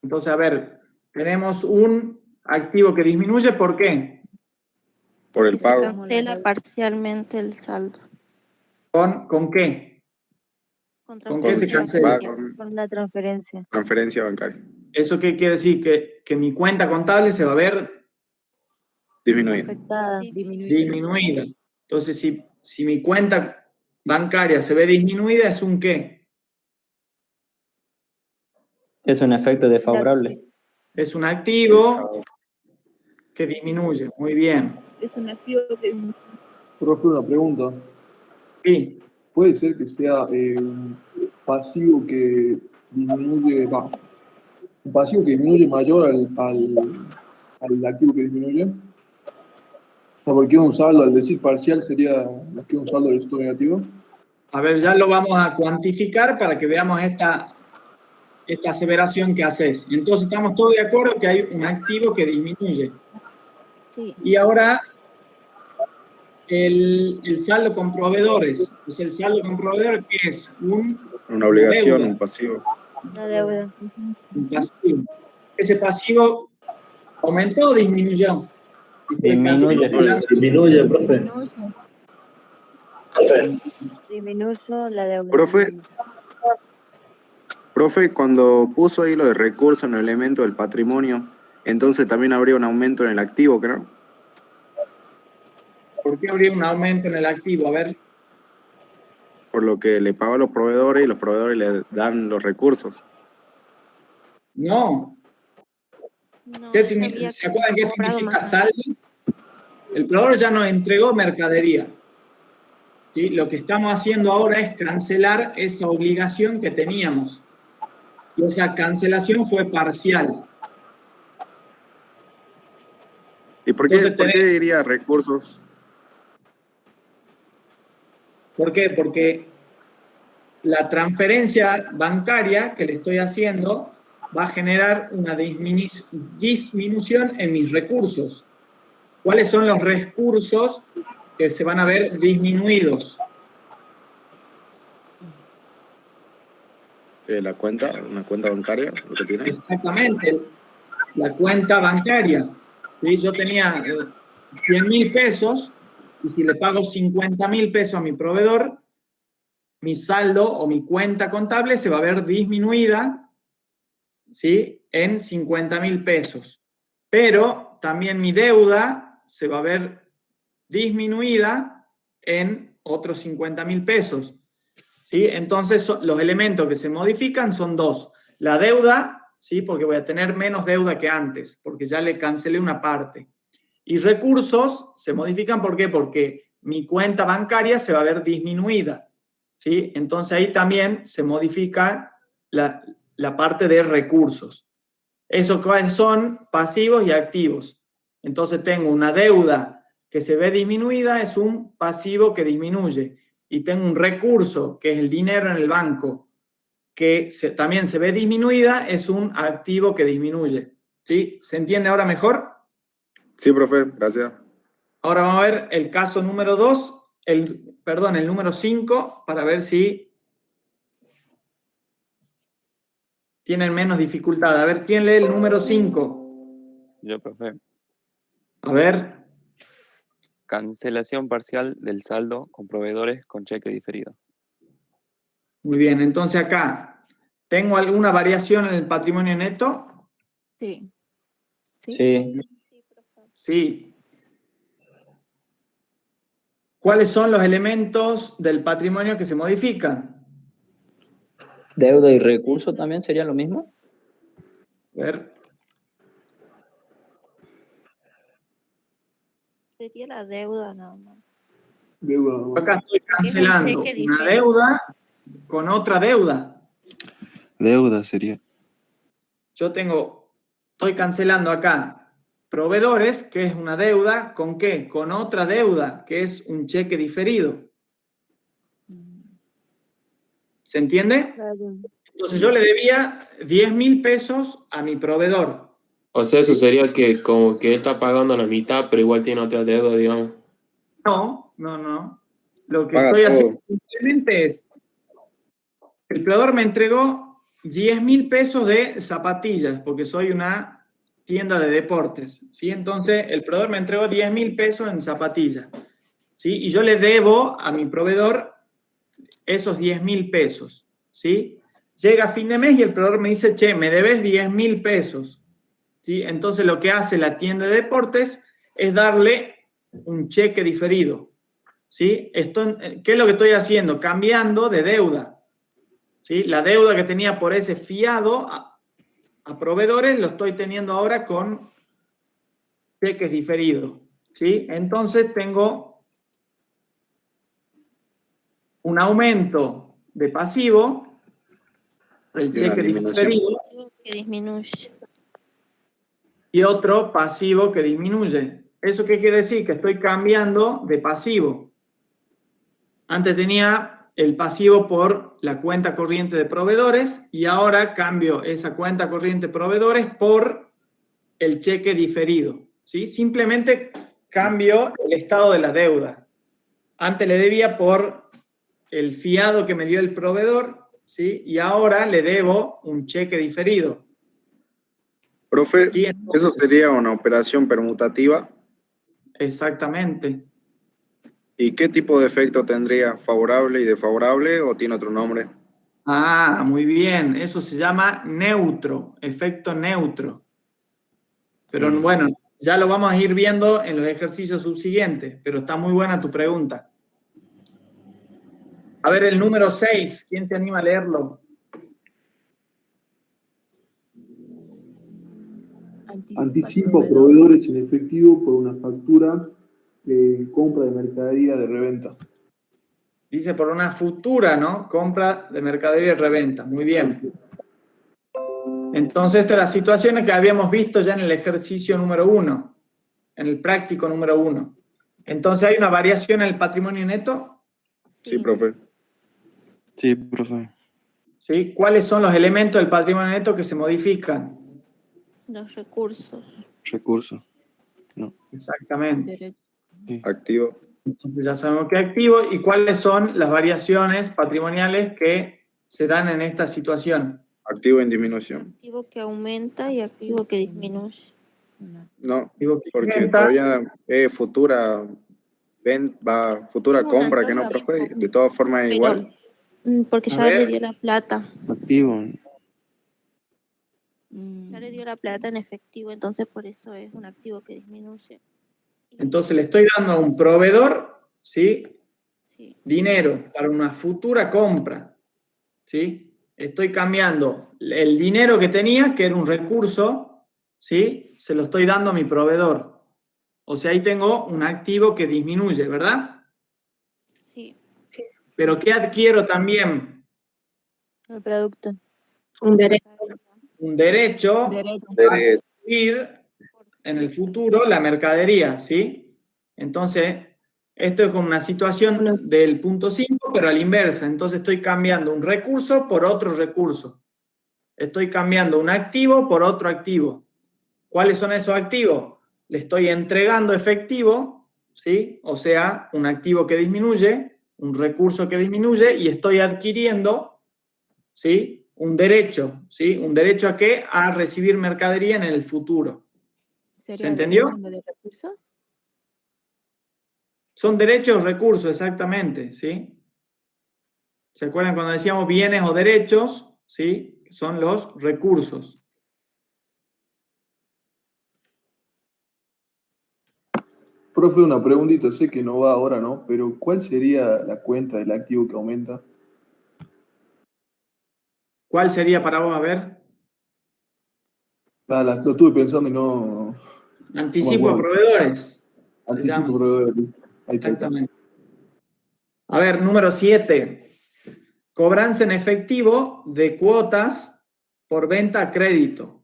Entonces, a ver, tenemos un activo que disminuye, ¿por qué? Por el Se pago. cancela parcialmente el saldo. ¿Con qué? ¿Con qué se cancela? Con la transferencia. Transferencia bancaria. ¿Eso qué quiere decir? Que mi cuenta contable se va a ver Disminuida. Afectada. disminuida. Entonces, si mi cuenta bancaria se ve disminuida, ¿es un qué? Es un efecto desfavorable. Es un activo que disminuye. Muy bien. Es un activo que... Profe, una pregunta. Sí. ¿Puede ser que sea un pasivo que disminuye más? ¿Un pasivo que disminuye mayor al activo que disminuye? O sea, porque un saldo, al decir parcial, sería que un saldo del resultado negativo. A ver, ya lo vamos a cuantificar para que veamos esta aseveración que haces. Entonces, estamos todos de acuerdo que hay un activo que disminuye. Sí. Y ahora, el saldo con proveedores. Pues el saldo con proveedores, ¿qué es? Una obligación, deuda. un pasivo. La deuda. Un pasivo. ¿Ese pasivo aumentó o disminuyó? Disminuye. Disminuye, profe. Disminuyo la deuda. Profe, cuando puso ahí lo de recursos en el elemento del patrimonio, entonces también habría un aumento en el activo, creo. ¿Por qué habría un aumento en el activo? A ver. Por lo que le pagan los proveedores y los proveedores le dan los recursos. No. ¿Qué significa? ¿Se acuerdan qué significa saldo? El proveedor ya nos entregó mercadería. ¿Sí? Lo que estamos haciendo ahora es cancelar esa obligación que teníamos. Y esa cancelación fue parcial. ¿Y por qué diría recursos? ¿Por qué? Porque la transferencia bancaria que le estoy haciendo va a generar una disminución en mis recursos. ¿Cuáles son los recursos que se van a ver disminuidos? ¿La cuenta? ¿Una cuenta bancaria? ¿Lo que tiene? Exactamente, la cuenta bancaria. ¿Sí? Yo tenía 100.000 pesos y si le pago 50.000 pesos a mi proveedor, mi saldo o mi cuenta contable se va a ver disminuida, ¿sí?, en 50.000 pesos. Pero también mi deuda se va a ver disminuida en otros 50.000 pesos. ¿Sí? Entonces, los elementos que se modifican son dos. La deuda, ¿sí?, porque voy a tener menos deuda que antes, porque ya le cancelé una parte. Y recursos se modifican, ¿por qué? Porque mi cuenta bancaria se va a ver disminuida. ¿Sí? Entonces, ahí también se modifica la parte de recursos. ¿Esos cuáles son? Pasivos y activos. Entonces, tengo una deuda que se ve disminuida, es un pasivo que disminuye. Y tengo un recurso, que es el dinero en el banco, que también se ve disminuida, es un activo que disminuye. ¿Sí? ¿Se entiende ahora mejor? Sí, profe, gracias. Ahora vamos a ver el caso número 2, el número 5, para ver si tienen menos dificultad. A ver, ¿quién lee el número 5? Yo, profe. A ver. Cancelación parcial del saldo con proveedores con cheque diferido. Muy bien, entonces acá, ¿tengo alguna variación en el patrimonio neto? Sí. Sí. Sí. ¿Cuáles son los elementos del patrimonio que se modifican? ¿Deuda y recurso también sería lo mismo? A ver. Sería la deuda nada más. Acá estoy cancelando una deuda con otra deuda. Deuda sería. Estoy cancelando acá proveedores, que es una deuda, ¿con qué? Con otra deuda, que es un cheque diferido. ¿Se entiende? Entonces yo le debía 10.000 pesos a mi proveedor. O sea, eso sería que como que él está pagando la mitad, pero igual tiene otra deuda, digamos. No. Lo que estoy haciendo simplemente es, el proveedor me entregó 10.000 pesos de zapatillas, porque soy una tienda de deportes, ¿sí? Entonces, el proveedor me entregó 10.000 pesos en zapatillas, ¿sí? Y yo le debo a mi proveedor esos 10.000 pesos, ¿sí? Llega a fin de mes y el proveedor me dice, che, me debes 10.000 pesos, ¿sí? Entonces, lo que hace la tienda de deportes es darle un cheque diferido, ¿sí? ¿Qué es lo que estoy haciendo? Cambiando de deuda, ¿sí? La deuda que tenía por ese fiado a proveedores lo estoy teniendo ahora con cheques diferidos, ¿sí? Entonces tengo un aumento de pasivo, el cheque diferido, Que disminuye. y otro pasivo que disminuye. ¿Eso qué quiere decir? Que estoy cambiando de pasivo. Antes tenía el pasivo por la cuenta corriente de proveedores y ahora cambio esa cuenta corriente de proveedores por el cheque diferido, ¿sí? Simplemente cambio el estado de la deuda. Antes le debía por el fiado que me dio el proveedor, ¿sí? Y ahora le debo un cheque diferido. Profe, Sí, ¿eso entonces, sería una operación permutativa? exactamente. ¿Y qué tipo de efecto tendría? ¿Favorable y desfavorable o tiene otro nombre? Ah, muy bien. Eso se llama neutro, efecto neutro. Pero bueno, ya lo vamos a ir viendo en los ejercicios subsiguientes, pero está muy buena tu pregunta. A ver, el número 6, ¿quién se anima a leerlo? Anticipo a proveedores en efectivo por una factura de compra de mercadería de reventa. Dice por una futura, ¿no? Compra de mercadería y reventa. Muy bien. Entonces, estas son las situaciones que habíamos visto ya en el ejercicio número 1, en el práctico número 1. Entonces, ¿hay una variación en el patrimonio neto? Sí, profe. Sí, profe. ¿Sí? ¿Cuáles son los elementos del patrimonio neto que se modifican? Los recursos. Recurso. No. Exactamente. Sí. Activo. Entonces ya sabemos qué activo y cuáles son las variaciones patrimoniales que se dan en esta situación. Activo en disminución. Activo que aumenta y activo que disminuye. No, Activo que porque aumenta. todavía es futura, futura Bueno, compra, que no, entonces, profe. De todas formas es pero, igual. Porque A ya ver. le dio la plata. Activo. Ya le dio la plata en efectivo, entonces por eso es un activo que disminuye. Entonces le estoy dando a un proveedor, ¿sí? Sí. Dinero para una futura compra, ¿sí? Estoy cambiando el dinero que tenía, que era un recurso, ¿sí? Se lo estoy dando a mi proveedor. O sea, ahí tengo un activo que disminuye, ¿verdad? Sí. Pero ¿qué adquiero también? El producto. Un derecho. Un derecho a adquirir en el futuro la mercadería, ¿sí? Entonces, esto es como una situación del punto 5, pero a la inversa. Entonces estoy cambiando un recurso por otro recurso. Estoy cambiando un activo por otro activo. ¿Cuáles son esos activos? Le estoy entregando efectivo, ¿sí? O sea, un activo que disminuye, un recurso que disminuye, y estoy adquiriendo, ¿sí? Un derecho, ¿sí? ¿Un derecho a qué? A recibir mercadería en el futuro. ¿Se entendió? ¿De recursos? Son derechos, recursos, exactamente, ¿sí? ¿Se acuerdan cuando decíamos bienes o derechos? ¿Sí? Son los recursos. Profe, una preguntita, sé que no va ahora, ¿no? Pero ¿cuál sería la cuenta del activo que aumenta? ¿Cuál sería para vos? A ver. Lo estuve pensando y no. Anticipo No a me acuerdo. proveedores. Anticipo proveedores. Ahí está. Exactamente. A ver, número 7. Cobranza en efectivo de cuotas por venta a crédito.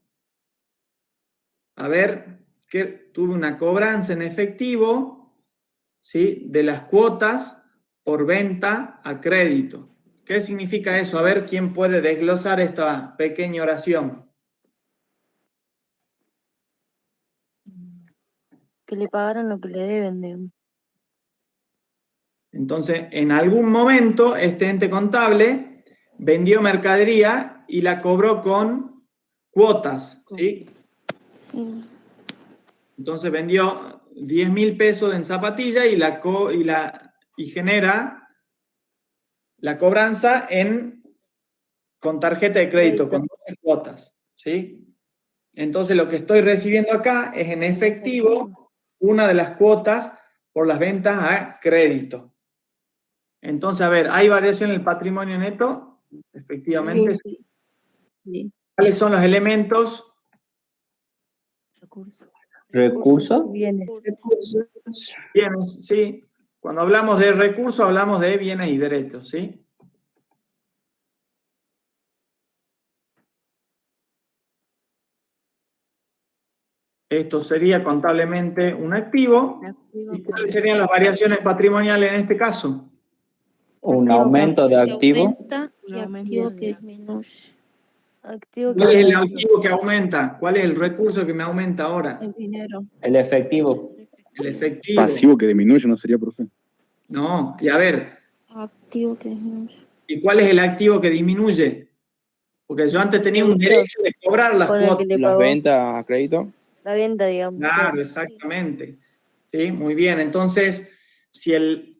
A ver, que tuve una cobranza en efectivo, ¿sí? De las cuotas por venta a crédito. ¿Qué significa eso? A ver, ¿quién puede desglosar esta pequeña oración? Que le pagaron lo que le deben, digamos. Entonces, en algún momento, este ente contable vendió mercadería y la cobró con cuotas, ¿sí? Sí. Entonces vendió 10.000 pesos en zapatilla y genera la cobranza con tarjeta de crédito, con 12 cuotas, ¿sí? Entonces lo que estoy recibiendo acá es en efectivo una de las cuotas por las ventas a crédito. Entonces, a ver, ¿hay variación en el patrimonio neto? Efectivamente. Sí. ¿Cuáles son los elementos? ¿Recurso? Bienes. Bienes, sí. Cuando hablamos de recursos, hablamos de bienes y derechos, ¿sí? Esto sería contablemente un activo. ¿Y cuáles serían las variaciones patrimoniales en este caso? Un aumento de activo. Aumenta y activo que disminuye. Activo que ¿Cuál es el aumenta. activo que aumenta? ¿Cuál es el recurso que me aumenta ahora? El dinero. El efectivo. El efectivo. Pasivo que disminuye, ¿no sería, profe? No, y a ver, Activo que disminuye. ¿Y cuál es el activo que disminuye? Porque yo antes tenía un derecho de cobrar las Con el que cuotas. le Las pagó. ventas a crédito. La venta, digamos. Claro, exactamente. Sí, muy bien. Entonces, si el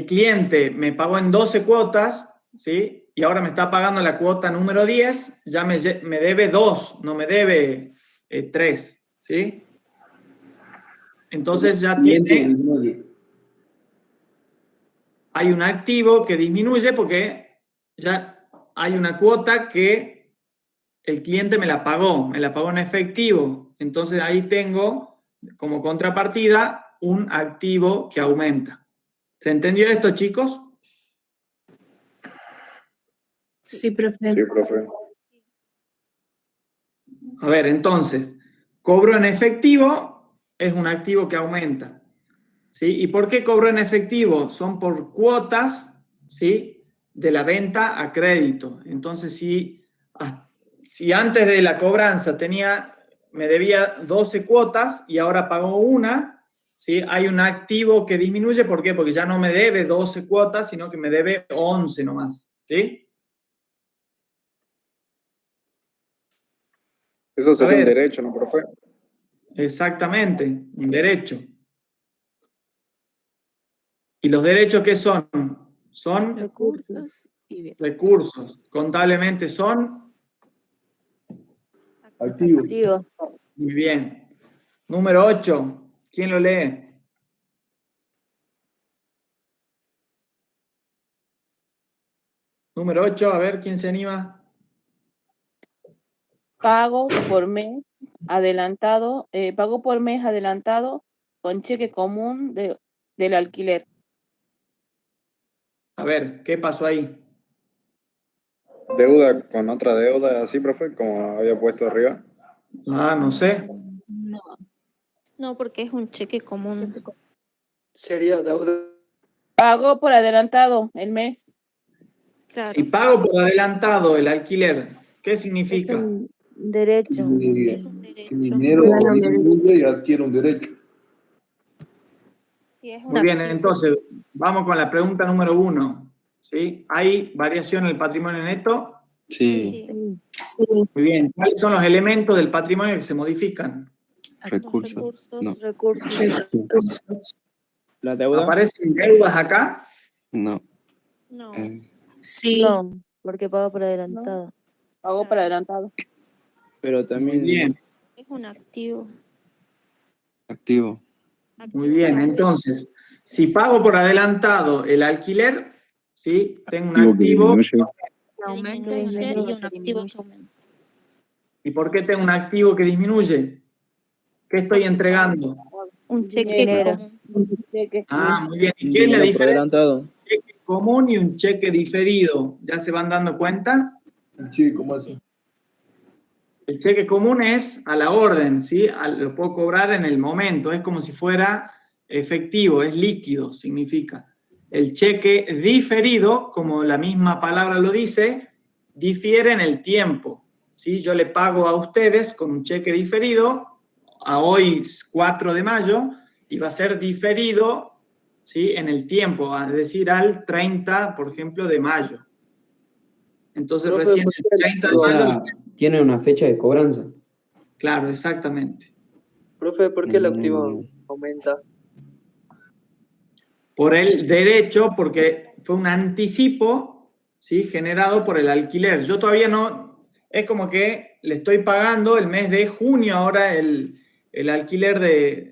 cliente me pagó en 12 cuotas, ¿sí? Y ahora me está pagando la cuota número 10, ya me debe 2, no me debe 3, ¿sí? Entonces ya hay un activo que disminuye porque ya hay una cuota que el cliente me la pagó en efectivo. Entonces ahí tengo como contrapartida un activo que aumenta. ¿Se entendió esto, chicos? Sí, profe. Sí, profe. A ver, entonces, cobro en efectivo es un activo que aumenta. ¿Sí? ¿Y por qué cobro en efectivo? Son por cuotas, ¿sí? De la venta a crédito. Entonces, si antes de la cobranza me debía 12 cuotas y ahora pago una, ¿sí? Hay un activo que disminuye. ¿Por qué? Porque ya no me debe 12 cuotas, sino que me debe 11 nomás. ¿Sí? Eso sería un derecho, ¿no, profe? Exactamente, un derecho. ¿Y los derechos qué son? Son Recursos y bien. recursos. Contablemente son Activo. Muy bien. Número 8. ¿Quién lo lee? Número 8, a ver, ¿quién se anima? Pago por mes adelantado con cheque común del alquiler. A ver, ¿qué pasó ahí? Deuda con otra deuda, así, profe, como había puesto arriba. Ah, no sé. No, porque es un cheque común. Sería deuda. Pago por adelantado el mes. Claro. Si pago por adelantado el alquiler, ¿qué Es significa? un derecho. Que mi dinero disminuye y adquiere un derecho. Sí, es un Muy bien, activo. entonces, vamos con la pregunta número 1. ¿Sí? ¿Hay variación en el patrimonio neto? Sí. Muy bien. ¿Cuáles son los elementos del patrimonio que se modifican? Recursos. No. Recursos. La deuda. ¿Aparecen deudas acá? No. No. Sí. No, porque pago por adelantado. Pago por adelantado. Pero también. Muy bien. Es un activo. Activo. Muy bien, entonces, si pago por adelantado el alquiler, ¿sí? Tengo un activo. Disminuye y un activo que aumenta. ¿Y por qué tengo un activo que disminuye? ¿Qué estoy entregando? Un cheque Dinero. común. Ah, muy bien. ¿Y qué es la Dinero por diferencia adelantado. entre un cheque común y un cheque diferido? ¿Ya se van dando cuenta? Sí, ¿cómo así? El cheque común es a la orden, ¿sí? Lo puedo cobrar en el momento, es como si fuera efectivo, es líquido, significa. El cheque diferido, como la misma palabra lo dice, difiere en el tiempo, ¿sí? Yo le pago a ustedes con un cheque diferido, a hoy 4 de mayo, y va a ser diferido, ¿sí? En el tiempo, es decir, al 30, por ejemplo, de mayo. Entonces, Profe, recién ¿por el qué 30 de O mayo... sea, tiene una fecha de cobranza. Claro, exactamente. Profe, ¿por qué el activo aumenta? Por el derecho, porque fue un anticipo, ¿sí? Generado por el alquiler. Yo todavía no... Es como que le estoy pagando el mes de junio ahora el alquiler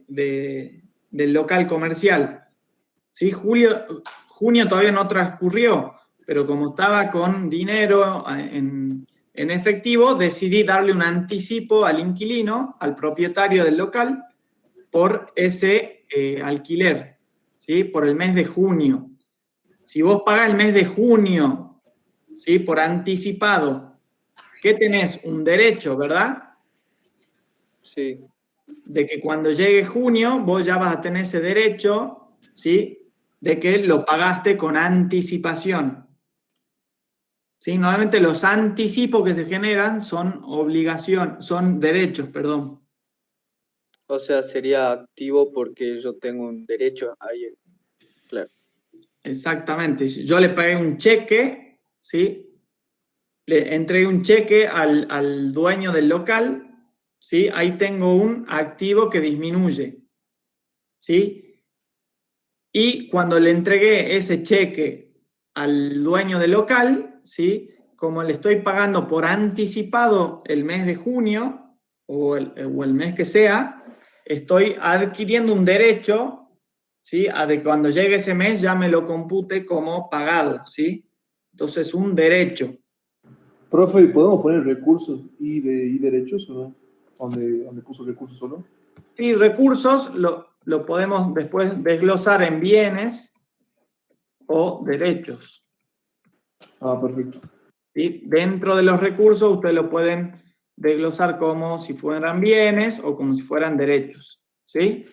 del local comercial. ¿Sí? Junio todavía no transcurrió, pero como estaba con dinero en efectivo, decidí darle un anticipo al inquilino, al propietario del local, por ese alquiler, ¿sí? Por el mes de junio. Si vos pagás el mes de junio, ¿sí? Por anticipado, ¿qué tenés? Un derecho, ¿verdad? Sí. De que cuando llegue junio, vos ya vas a tener ese derecho, ¿sí? De que lo pagaste con anticipación. ¿Sí? Normalmente los anticipos que se generan son derechos, perdón. O sea, sería activo porque yo tengo un derecho ahí. Claro. Exactamente. Yo le pagué un cheque, ¿sí? Le entregué un cheque al dueño del local, ¿sí? Ahí tengo un activo que disminuye, ¿sí? Y cuando le entregué ese cheque al dueño del local, ¿sí? Como le estoy pagando por anticipado el mes de junio o el mes que sea, estoy adquiriendo un derecho, ¿sí? A de cuando llegue ese mes ya me lo compute como pagado, ¿sí? Entonces, un derecho. Profe, ¿podemos poner recursos y derechos o no? ¿Dónde puso recursos solo? Y recursos lo podemos después desglosar en bienes o derechos. Ah, perfecto. ¿Sí? Dentro de los recursos ustedes lo pueden desglosar como si fueran bienes o como si fueran derechos. ¿Sí?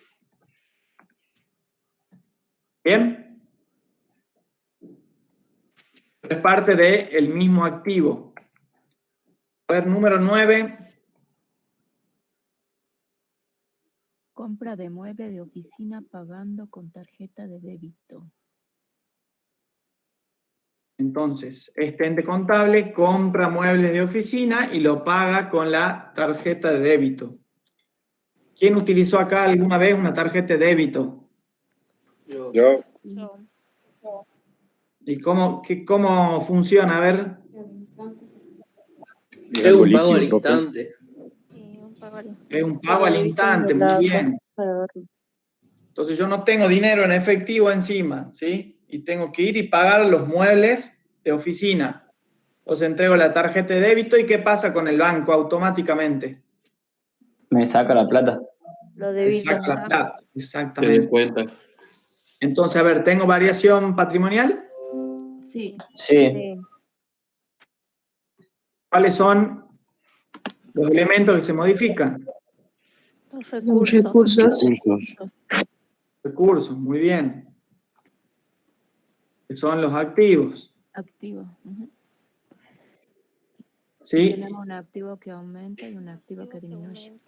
¿Bien? Es parte del mismo activo. A ver, número 9. Compra de mueble de oficina pagando con tarjeta de débito. Entonces, este ente contable compra muebles de oficina y lo paga con la tarjeta de débito. ¿Quién utilizó acá alguna vez una tarjeta de débito? Yo. ¿Y cómo funciona? A ver. Es un pago al instante. Es un pago al instante, muy bien. Entonces yo no tengo dinero en efectivo encima, ¿sí? Y tengo que ir y pagar los muebles de oficina. Entonces entrego la tarjeta de débito y ¿qué pasa con el banco automáticamente? Me saca la plata. Lo Me debita. saca la plata, Te exactamente. descuenta. Entonces, a ver, ¿tengo variación patrimonial? Sí. Sí. ¿Cuáles son los elementos que se modifican? Los Recursos. Recursos, muy bien. Que son los activos. Activo. ¿Sí? Tenemos un activo que aumenta y un activo que disminuye.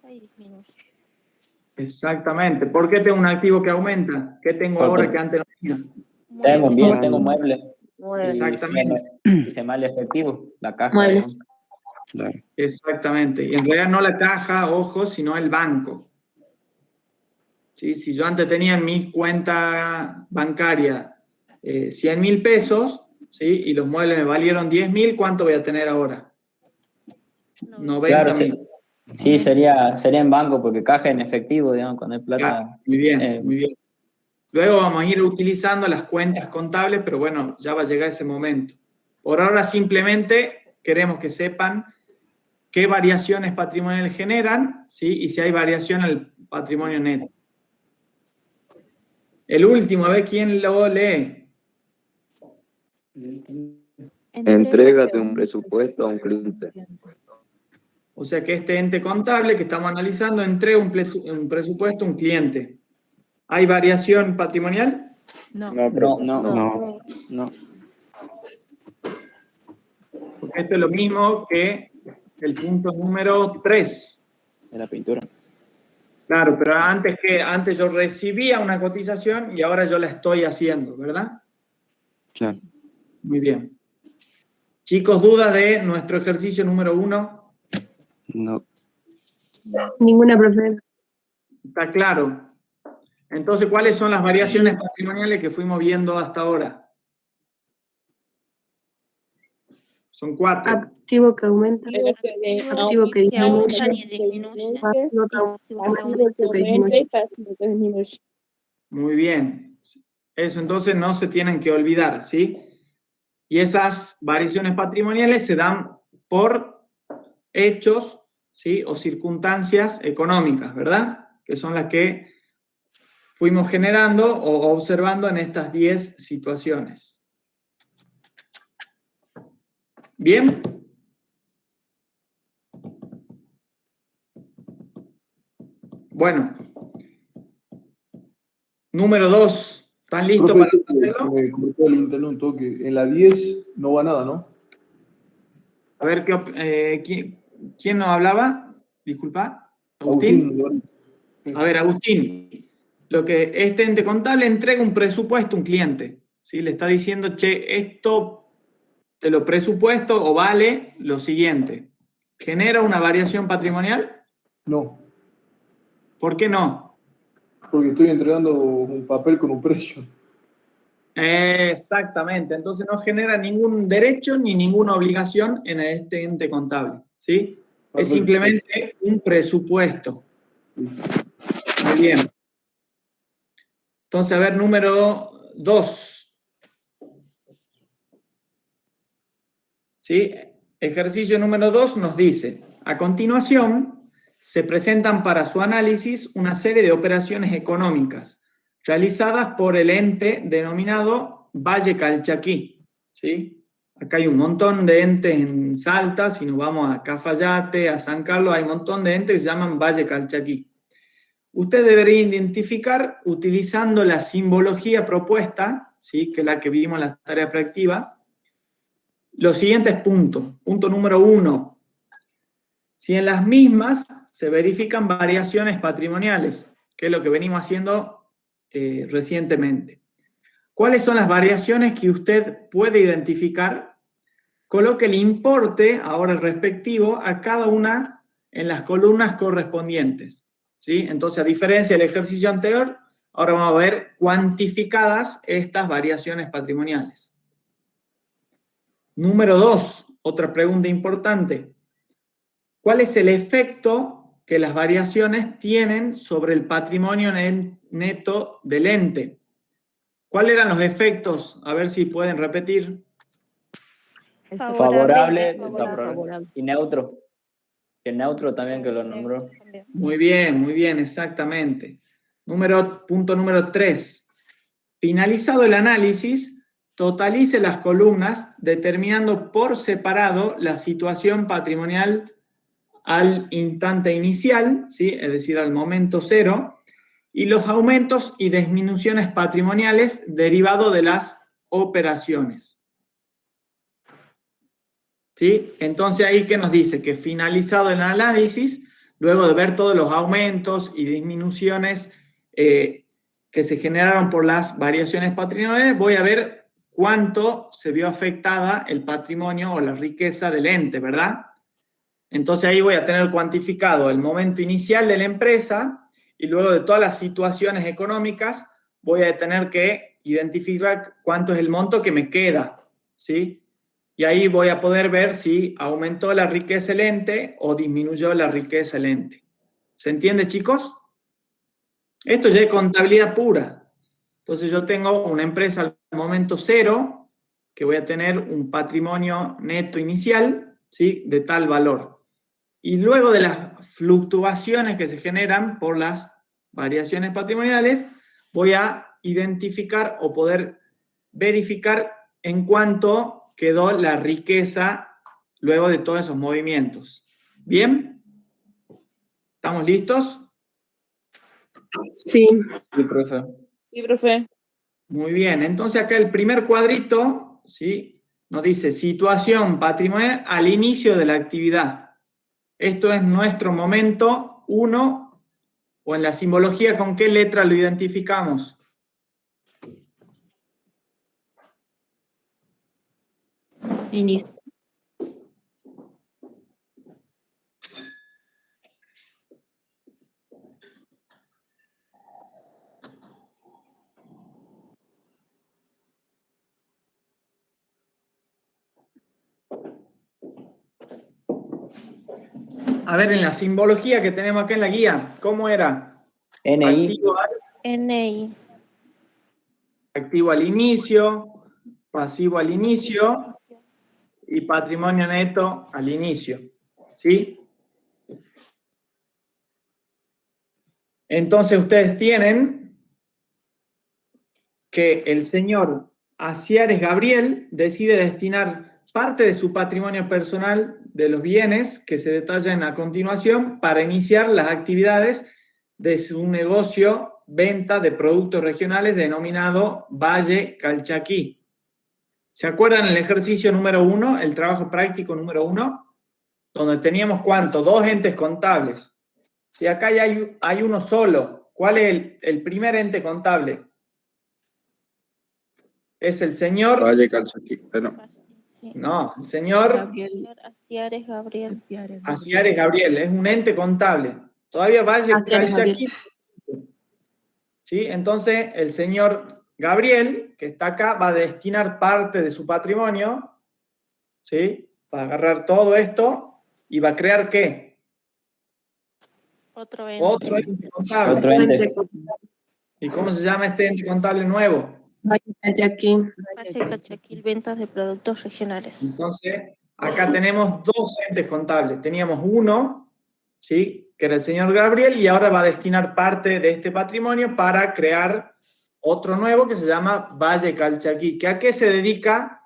Exactamente. ¿Por qué tengo un activo que aumenta? ¿Qué tengo Porque ahora que antes no tenía? tengo un bien, tengo muebles. Exactamente. Y se mal efectivo, la caja. Muebles. Claro. Exactamente. Y en realidad no la caja, ojo, sino el banco. ¿Sí? Si yo antes tenía en mi cuenta bancaria 100.000 pesos, ¿sí? Y los muebles me valieron 10.000, ¿cuánto voy a tener ahora? 90.000. Claro, sí, sería en banco, porque caja en efectivo, digamos, cuando hay plata. Claro, muy bien, muy bien. Luego vamos a ir utilizando las cuentas contables, pero bueno, ya va a llegar ese momento. Por ahora simplemente queremos que sepan qué variaciones patrimoniales generan, ¿sí? Y si hay variación en el patrimonio neto. El último, a ver quién lo lee. Entrégate un presupuesto a un cliente. O sea que este ente contable que estamos analizando entrega un presupuesto a un cliente. ¿Hay variación patrimonial? No. No. Porque esto es lo mismo que el punto número 3. De la pintura. Claro, pero antes yo recibía una cotización y ahora yo la estoy haciendo, ¿verdad? Claro. Muy bien. Chicos, ¿dudas de nuestro ejercicio número 1? No. Ninguna, profe. Está claro. Entonces, ¿cuáles son las variaciones patrimoniales que fuimos viendo hasta ahora? Son 4. Activo que aumenta. Activo que disminuye. Pasivo que disminuye. Muy bien. Eso entonces no se tienen que olvidar, ¿sí? Y esas variaciones patrimoniales se dan por hechos, ¿sí? O circunstancias económicas, ¿verdad? Que son las que fuimos generando o observando en estas 10 situaciones. ¿Bien? Bueno. Número 2. ¿Están listos para hacerlo? Se me cortó el internet un toque. En la 10 no va nada, ¿no? A ver, ¿quién nos hablaba? Disculpa. ¿Agustín? A ver, Agustín. Este ente contable entrega un presupuesto a un cliente. ¿sí? Le está diciendo, che, esto te lo presupuesto o vale lo siguiente. ¿Genera una variación patrimonial? No. ¿Por qué no? Porque estoy entregando un papel con un precio. Exactamente. Entonces no genera ningún derecho ni ninguna obligación en este ente contable, ¿sí? Es simplemente un presupuesto. Muy bien. Entonces, a ver, número 2. ¿Sí? Ejercicio número 2 nos dice, a continuación, se presentan para su análisis una serie de operaciones económicas realizadas por el ente denominado Valle Calchaquí, ¿sí? Acá hay un montón de entes en Salta, si nos vamos a Cafayate, a San Carlos, hay un montón de entes que se llaman Valle Calchaquí. Usted debería identificar, utilizando la simbología propuesta, ¿sí? Que es la que vimos en la tarea proactiva, los siguientes puntos. Punto número 1. Si en las mismas se verifican variaciones patrimoniales, que es lo que venimos haciendo recientemente. ¿Cuáles son las variaciones que usted puede identificar? Coloque el importe, ahora el respectivo, a cada una en las columnas correspondientes, ¿sí? Entonces, a diferencia del ejercicio anterior, ahora vamos a ver cuantificadas estas variaciones patrimoniales. Número 2, otra pregunta importante. ¿Cuál es el efecto que las variaciones tienen sobre el patrimonio neto del ente? ¿Cuáles eran los efectos? A ver si pueden repetir. Favorable, desfavorable y neutro. El neutro también que lo nombró. Muy bien, exactamente. Punto número 3. Finalizado el análisis, totalice las columnas determinando por separado la situación patrimonial al instante inicial, ¿sí? Es decir, al momento cero, y los aumentos y disminuciones patrimoniales derivados de las operaciones. ¿Sí? Entonces ahí, ¿qué nos dice? Que finalizado el análisis, luego de ver todos los aumentos y disminuciones que se generaron por las variaciones patrimoniales, voy a ver cuánto se vio afectada el patrimonio o la riqueza del ente, ¿verdad? Entonces ahí voy a tener cuantificado el momento inicial de la empresa y luego de todas las situaciones económicas voy a tener que identificar cuánto es el monto que me queda, ¿sí? Y ahí voy a poder ver si aumentó la riqueza del ente o disminuyó la riqueza del ente. ¿Se entiende, chicos? Esto ya es contabilidad pura. Entonces yo tengo una empresa al momento cero, que voy a tener un patrimonio neto inicial, ¿sí? De tal valor. Y luego de las fluctuaciones que se generan por las variaciones patrimoniales, voy a identificar o poder verificar en cuánto quedó la riqueza luego de todos esos movimientos. ¿Bien? ¿Estamos listos? Sí. Sí, profe. Sí, profe. Muy bien. Entonces acá el primer cuadrito, ¿sí? Nos dice situación patrimonial al inicio de la actividad. Esto es nuestro momento 1, o en la simbología, ¿con qué letra lo identificamos? Inicio. A ver, en la simbología que tenemos acá en la guía, ¿cómo era? NI. NI. Activo al inicio, pasivo al inicio y patrimonio neto al inicio, ¿sí? Entonces ustedes tienen que el señor Asiares Gabriel decide destinar parte de su patrimonio personal de los bienes que se detallan a continuación para iniciar las actividades de su negocio venta de productos regionales denominado Valle Calchaquí. ¿Se acuerdan el ejercicio número 1, el trabajo práctico número 1? Donde teníamos, ¿cuánto? 2 entes contables. Si acá ya hay uno solo, ¿cuál es el primer ente contable? es el señor... Valle Calchaquí. No, el señor... Gabriel. Asiares Gabriel. Asiares Gabriel, es un ente contable. Todavía Valle Asiares Calchaquí. ¿Sí? Entonces, el señor Gabriel, que está acá, va a destinar parte de su patrimonio, ¿sí? Va a agarrar todo esto y va a crear ¿qué? Otro ente. Otro ente contable. Otro ente. ¿Y cómo se llama este ente contable nuevo? Valle Calchaquí. Valle Calchaquí, ventas de productos regionales. Entonces, acá tenemos dos entes contables. Teníamos uno, ¿sí? Que era el señor Gabriel, y ahora va a destinar parte de este patrimonio para crear otro nuevo que se llama Valle Calchaquí. ¿A qué se dedica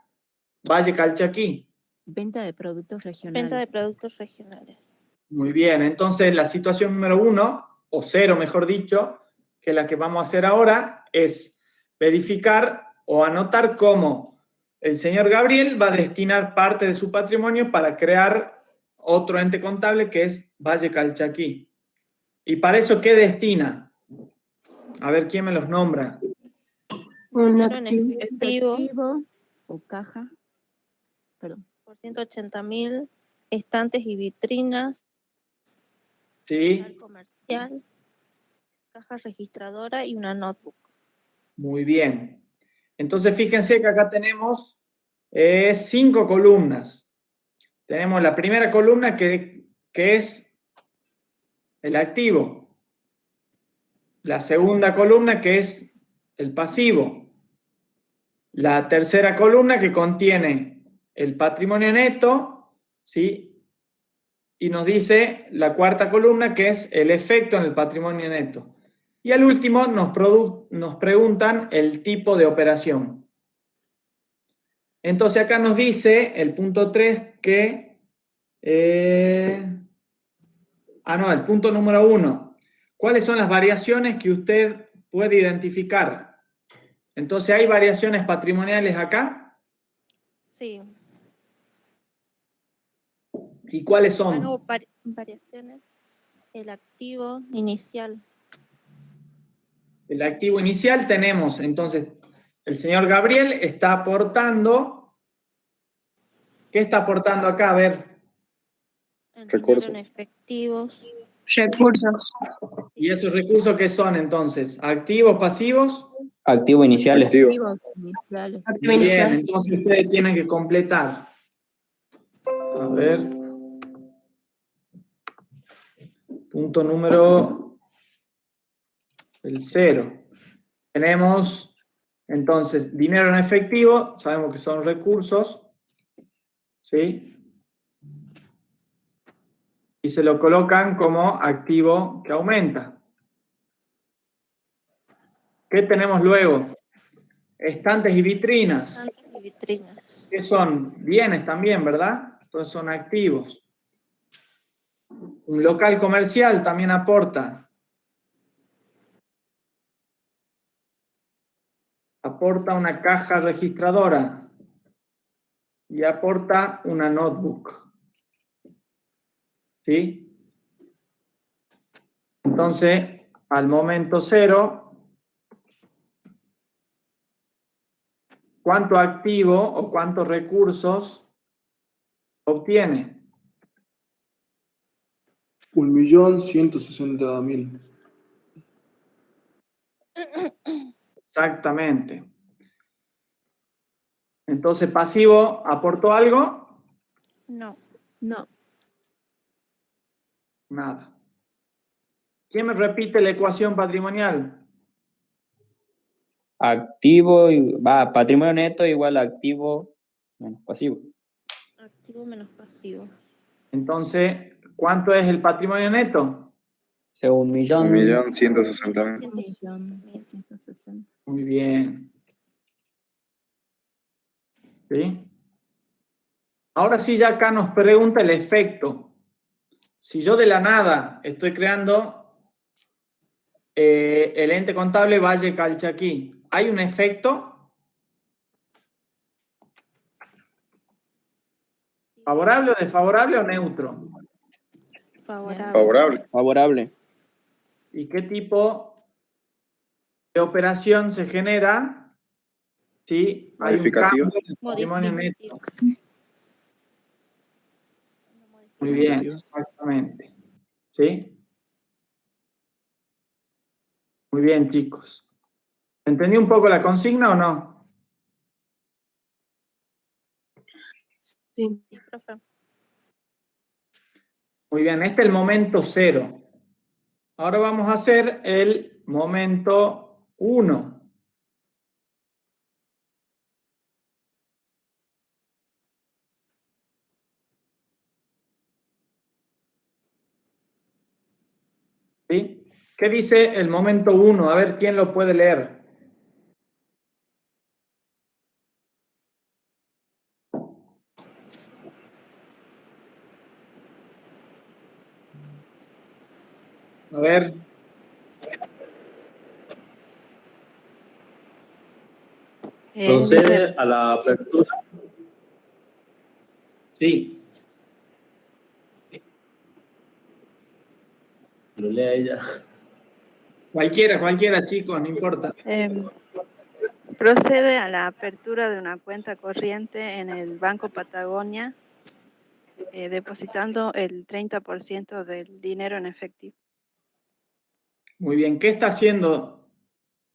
Valle Calchaquí? Venta de productos regionales. Venta de productos regionales. Muy bien, entonces la situación número 1, o 0 mejor dicho, que es la que vamos a hacer ahora, es verificar o anotar cómo el señor Gabriel va a destinar parte de su patrimonio para crear otro ente contable que es Valle Calchaquí. ¿Y para eso qué destina? A ver, ¿quién me los nombra? Un Efectivo o caja. Perdón. Por 180.000, estantes y vitrinas. Sí. Local comercial, caja registradora y una notebook. Muy bien. Entonces fíjense que acá tenemos 5 columnas. Tenemos la primera columna que es el activo. La segunda columna que es el pasivo. La tercera columna que contiene el patrimonio neto, ¿sí? Y nos dice la cuarta columna que es el efecto en el patrimonio neto. Y al último nos preguntan el tipo de operación. Entonces acá nos dice el punto 3 que... el punto número 1. ¿Cuáles son las variaciones que usted puede identificar? Entonces, ¿hay variaciones patrimoniales acá? Sí. ¿Y cuáles son? Bueno, variaciones. El activo inicial. El activo inicial tenemos, entonces, el señor Gabriel está aportando. ¿Qué está aportando acá? A ver. Recursos. En efectivos. Recursos. ¿Y esos recursos qué son entonces? ¿Activos, pasivos? Activo iniciales. Activos iniciales. Bien, entonces ustedes tienen que completar. A ver. Punto número 0. Tenemos entonces dinero en efectivo, sabemos que son recursos, ¿sí? Y se lo colocan como activo que aumenta. ¿Qué tenemos luego? Estantes y vitrinas. Estantes y vitrinas. ¿Qué son? Bienes también, ¿verdad? Entonces son activos. Un local comercial también aporta. Aporta una caja registradora. Y aporta una notebook. ¿Sí? Entonces, al momento 0, ¿cuánto activo o cuántos recursos obtiene? 1.160.000. Exactamente. Entonces, pasivo, ¿aportó algo? No. No. Nada. ¿Quién me repite la ecuación patrimonial? Activo, patrimonio neto igual a activo menos pasivo. Activo menos pasivo. Entonces, ¿cuánto es el patrimonio neto? 1.160.000. 1.160.000. Muy bien. ¿Sí? Ahora sí, ya acá nos pregunta el efecto. Si yo de la nada estoy creando el ente contable Valle Calchaquí, ¿hay un efecto? ¿Favorable o desfavorable o neutro? Favorable. Favorable. ¿Y qué tipo de operación se genera ¿sí? Hay un Modificativo. cambio en el patrimonio neto. Modificativo. Muy bien, exactamente. ¿Sí? Muy bien, chicos. ¿Entendí un poco la consigna o no? Sí. Sí, profe. Muy bien, este es el momento 0. Ahora vamos a hacer el momento 1. ¿Sí? ¿Qué dice el momento 1? A ver, ¿quién lo puede leer? A ver. Procede a la apertura. Sí. Lo lea ella. Cualquiera, chicos, no importa. Procede a la apertura de una cuenta corriente en el Banco Patagonia, depositando el 30% del dinero en efectivo. Muy bien, ¿qué está haciendo?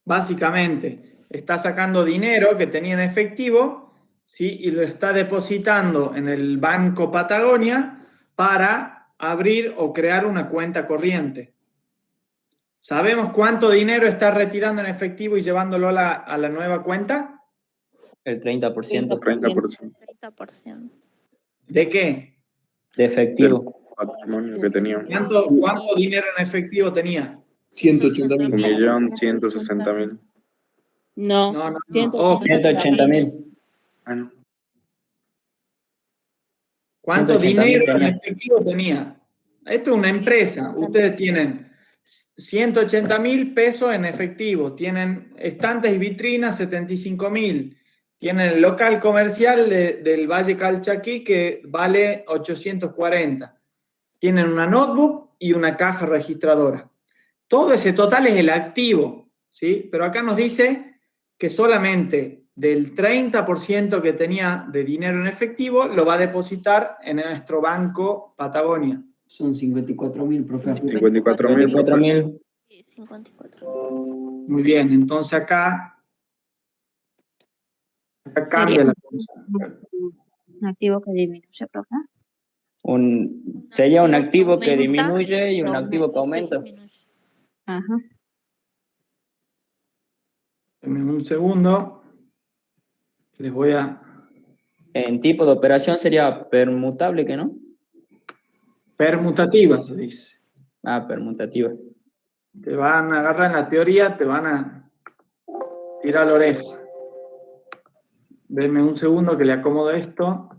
Básicamente, está sacando dinero que tenía en efectivo, ¿sí? Y lo está depositando en el Banco Patagonia para abrir o crear una cuenta corriente. ¿Sabemos cuánto dinero está retirando en efectivo y llevándolo a la nueva cuenta? El 30%. 30%. ¿De qué? De efectivo. Patrimonio que tenía. ¿Cuánto dinero en efectivo tenía? 180.000. 1.160.000. No, No. 180.000. Ah, no. ¿Cuánto 180.000 dinero en tenía. efectivo tenía? Esto es una empresa. Ustedes tienen 180.000 pesos en efectivo. Tienen estantes y vitrinas 75.000. Tienen el local comercial del Valle Calchaquí que vale 840. Tienen una notebook y una caja registradora. Todo ese total es el activo, ¿sí? Pero acá nos dice que solamente del 30% que tenía de dinero en efectivo lo va a depositar en nuestro Banco Patagonia. Son 54.000, profe. 54.000. Sí, 54. Muy bien, entonces acá cambia la cosa. Un activo que disminuye, profe. Sería un activo que disminuye y un activo que aumenta. Ajá. En un segundo les voy a... En tipo de operación sería permutable, ¿que no? Permutativa, se dice. Ah, permutativa. Te van a agarrar en la teoría, te van a tirar la oreja. Denme un segundo que le acomodo esto.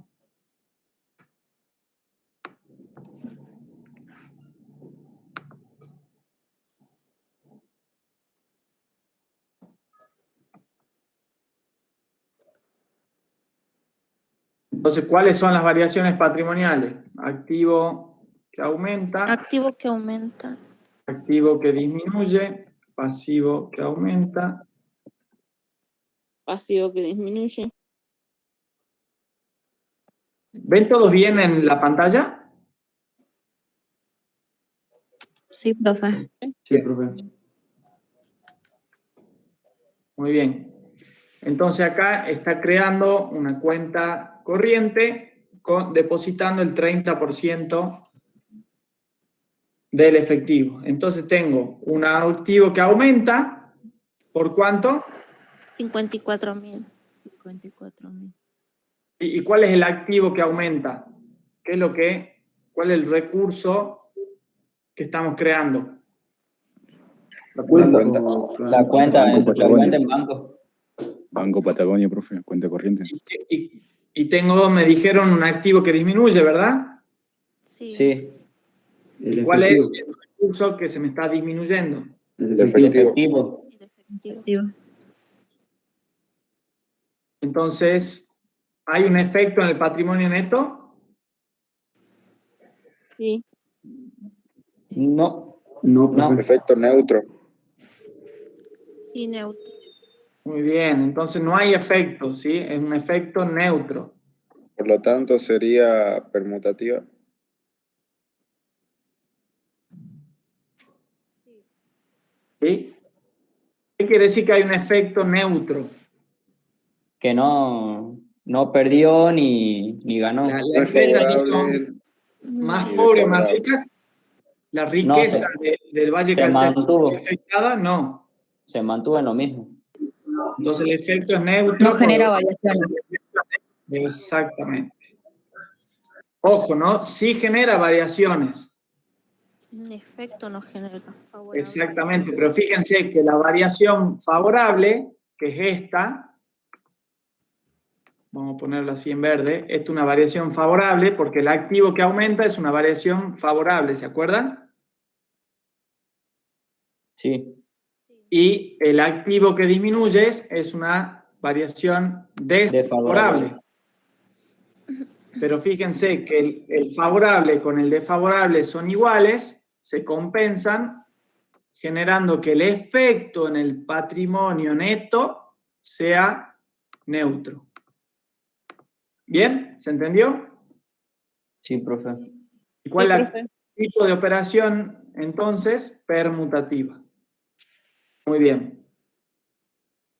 Entonces, ¿cuáles son las variaciones patrimoniales? Activo que aumenta. Activo que aumenta. Activo que disminuye. Pasivo que aumenta. Pasivo que disminuye. ¿Ven todos bien en la pantalla? Sí, profe. Sí, profe. Muy bien. Entonces acá está creando una cuenta corriente depositando el 30% del efectivo. Entonces tengo un activo que aumenta. ¿Por cuánto? 54.000. 54.000. ¿Y cuál es el activo que aumenta? ¿Cuál es el recurso que estamos creando? La cuenta. La cuenta en banco. Banco Patagonia, profe, cuenta corriente. Me dijeron un activo que disminuye, ¿verdad? Sí. ¿Y cuál es el recurso que se me está disminuyendo? El efectivo. Entonces, ¿hay un efecto en el patrimonio neto? Sí. No. No, profe. Efecto neutro. Sí, neutro. Muy bien, entonces no hay efecto, ¿sí? Es un efecto neutro. Por lo tanto, sería permutativa. ¿Sí? ¿Qué quiere decir que hay un efecto neutro? Que no perdió ni ganó. La empresa que son más pobres, más ricas, la riqueza del Valle Calchaquí afectada, no. Se mantuvo en lo mismo. Entonces el efecto es neutro. No genera variaciones. Exactamente. Ojo, ¿no? Sí genera variaciones. Un efecto no genera favorable. Exactamente, pero fíjense que la variación favorable, que es esta, vamos a ponerlo así en verde, esta es una variación favorable porque el activo que aumenta es una variación favorable, ¿se acuerdan? Sí. Y el activo que disminuye es una variación desfavorable. Pero fíjense que el favorable con el desfavorable son iguales, se compensan, generando que el efecto en el patrimonio neto sea neutro. ¿Bien? ¿Se entendió? Sí, profe. ¿Y cuál es profe. el tipo de operación, entonces? Permutativa. Muy bien.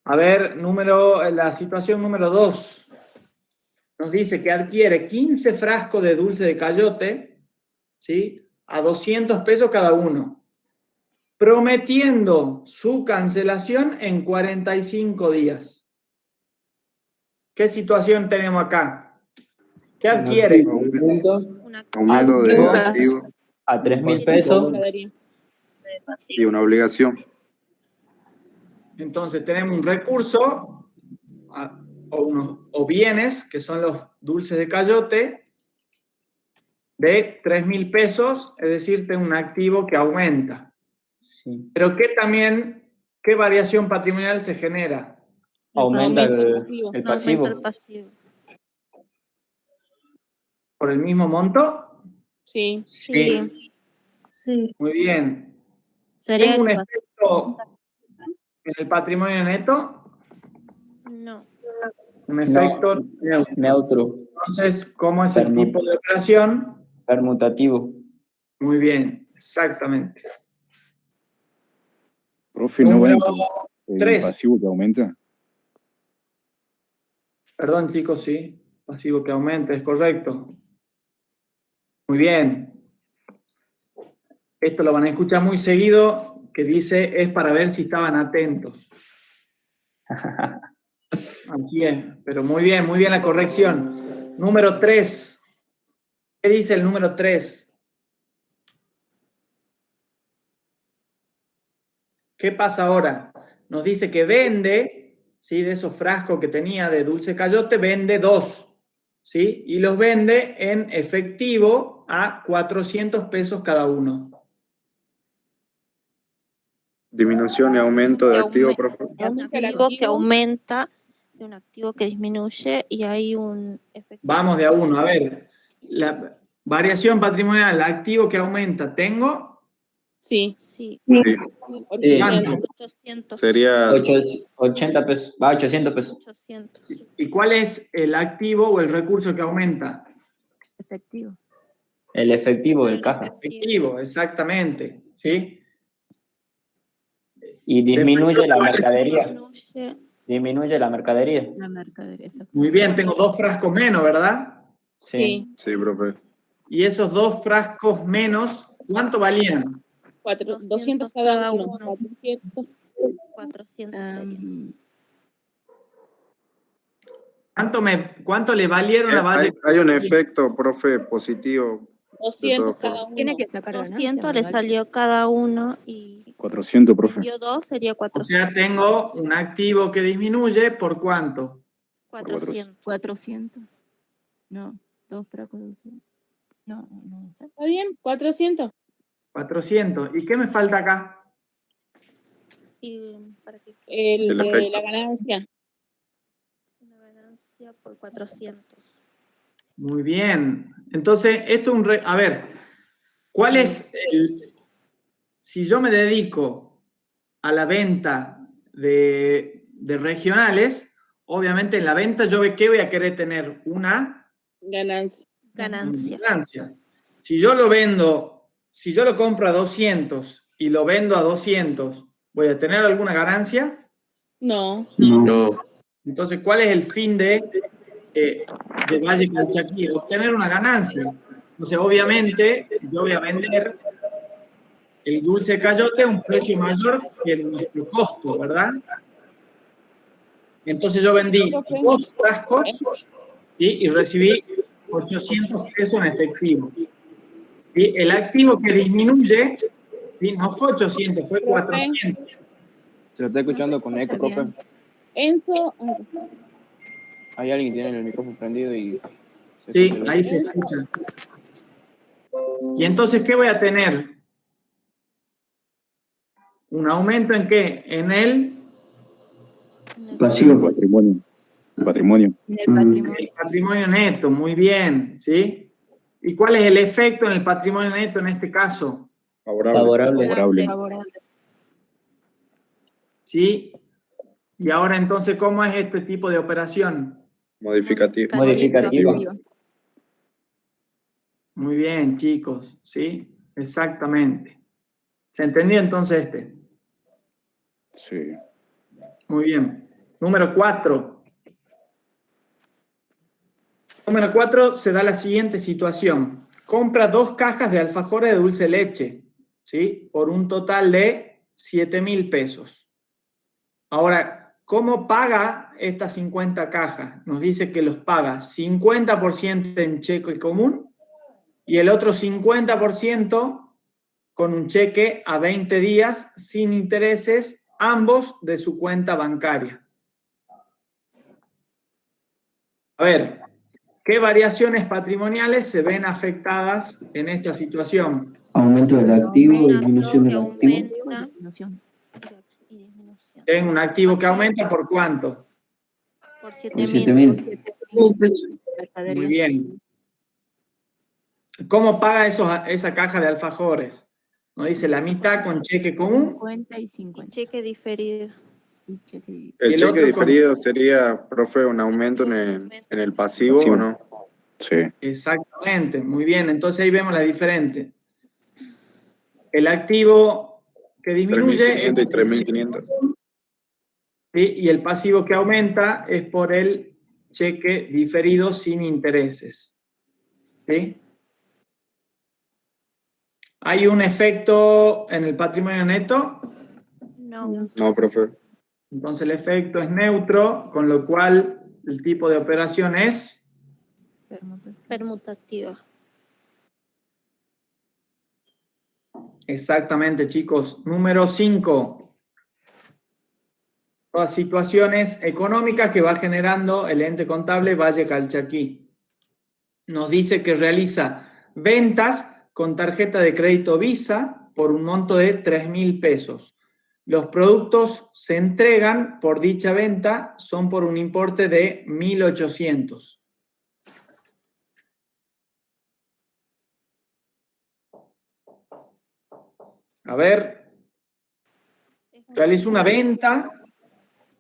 A ver, la situación número 2. Nos dice que adquiere 15 frascos de dulce de cayote, ¿sí? A 200 pesos cada uno, prometiendo su cancelación en 45 días. ¿Qué situación tenemos acá? ¿Qué adquiere? Aumento de activo a 3.000 pesos. y una obligación. Entonces tenemos un recurso o bienes, que son los dulces de cayote, de 3.000 pesos, es decir, tengo un activo que aumenta. Sí. Pero ¿qué variación patrimonial se genera? Aumenta el pasivo. Aumenta el pasivo. ¿Por el mismo monto? Sí. Sí. Muy bien. Sería ¿Tengo un el efecto en el patrimonio neto? No. Un efecto neutro. Entonces, ¿cómo es el tipo de operación? Permutativo. Muy bien, exactamente. Profe, ¿no va Número el 3. pasivo que aumenta? Perdón, chicos, sí. Pasivo que aumenta, es correcto. Muy bien. Esto lo van a escuchar muy seguido, que dice, es para ver si estaban atentos. Así es, pero muy bien la corrección. Número 3. ¿Qué dice el número 3? ¿Qué pasa ahora? Nos dice que vende, ¿sí? De esos frascos que tenía de dulce cayote, vende 2, ¿sí? Y los vende en efectivo a 400 pesos cada uno. Disminución y aumento de activo, profe. Un activo que aumenta, un activo que disminuye y hay un efecto. Vamos de a uno, a ver. La variación patrimonial, activo que aumenta, ¿tengo? Sí. Sí. ¿Cuánto? 800. Sería 80 pesos. Va, 800 pesos. 800. ¿Y cuál es el activo o el recurso que aumenta? efectivo. El efectivo del caja. Efectivo, exactamente. ¿Sí? Y disminuye la mercadería. Disminuye la mercadería. La mercadería, exacto. Muy bien, tengo 2 frascos menos, ¿verdad? Sí. Sí, profe. Y esos 2 frascos menos, ¿cuánto valían? 200 cada uno. 400. ¿Cuánto le valieron a Valle? Hay un efecto, profe, positivo. 200 cada uno. Tiene que sacar 200 le salió cada uno y 400, profe. dio 2 sería O 400. sea, tengo un activo que disminuye, ¿por cuánto? 400. 400. No, 2 frascos de dulce. No. ¿Está bien? 400. 400. ¿Y qué me falta acá? Y para que El efecto. La ganancia. una ganancia por 400. Muy bien. Entonces, esto es a ver, ¿cuál es si yo me dedico a la venta de de regionales, obviamente en la venta yo ¿qué voy a querer tener? Una ganancia. Si yo lo compro a 200 y lo vendo a 200, ¿voy a tener alguna ganancia? No. Entonces, ¿cuál es el fin de Valle Calchaquí? Obtener una ganancia. Entonces, obviamente, yo voy a vender el dulce de cayote a un precio mayor que nuestro costo, ¿verdad? Entonces yo vendí 2 frascos y recibí 800 pesos en efectivo. Y el activo que disminuye, no fue 800, fue 400. Se lo está escuchando con eco, profe. Enzo. Hay alguien que tiene el micrófono prendido y... Sí, ahí se escucha. Y entonces, ¿qué voy a tener? ¿Un aumento en qué? En el pasivo. Patrimonio. El patrimonio neto, muy bien, ¿sí? ¿Y cuál es el efecto en el patrimonio neto en este caso? Favorable. ¿Sí? Y ahora entonces, ¿cómo es este tipo de operación? Modificativa. Muy bien, chicos, ¿sí? Exactamente. ¿Se entendió entonces este? Sí. Muy bien. Número 4. Número 4 se da la siguiente situación. Compra 2 cajas de alfajores de dulce de leche, ¿sí? Por un total de 7.000 pesos. Ahora, ¿cómo paga estas 50 cajas? Nos dice que los paga 50% en cheque común y el otro 50% con un cheque a 20 días sin intereses, ambos de su cuenta bancaria. A ver, ¿qué variaciones patrimoniales se ven afectadas en esta situación? Aumento del activo, disminución del activo. Tengo un activo que aumenta, ¿por cuánto? Por 7.000. Muy bien. ¿Cómo paga esa caja de alfajores? Nos dice la mitad con cheque común. 50 y 50. Cheque diferido. El cheque diferido sería, profe, un aumento en el pasivo, ¿o no? Sí. Exactamente, muy bien. Entonces ahí vemos la diferente. El activo que disminuye... 3.500 y 3.500. ¿Sí? Y el pasivo que aumenta es por el cheque diferido sin intereses. ¿Sí? ¿Hay un efecto en el patrimonio neto? No. No, profe. Entonces el efecto es neutro, con lo cual el tipo de operación es Permutativa. exactamente, chicos. Número 5. Todas situaciones económicas que va generando el ente contable Valle Calchaquí. Nos dice que realiza ventas con tarjeta de crédito Visa por un monto de 3.000 pesos. Los productos se entregan por dicha venta, son por un importe de 1.800. A ver, realizo una venta.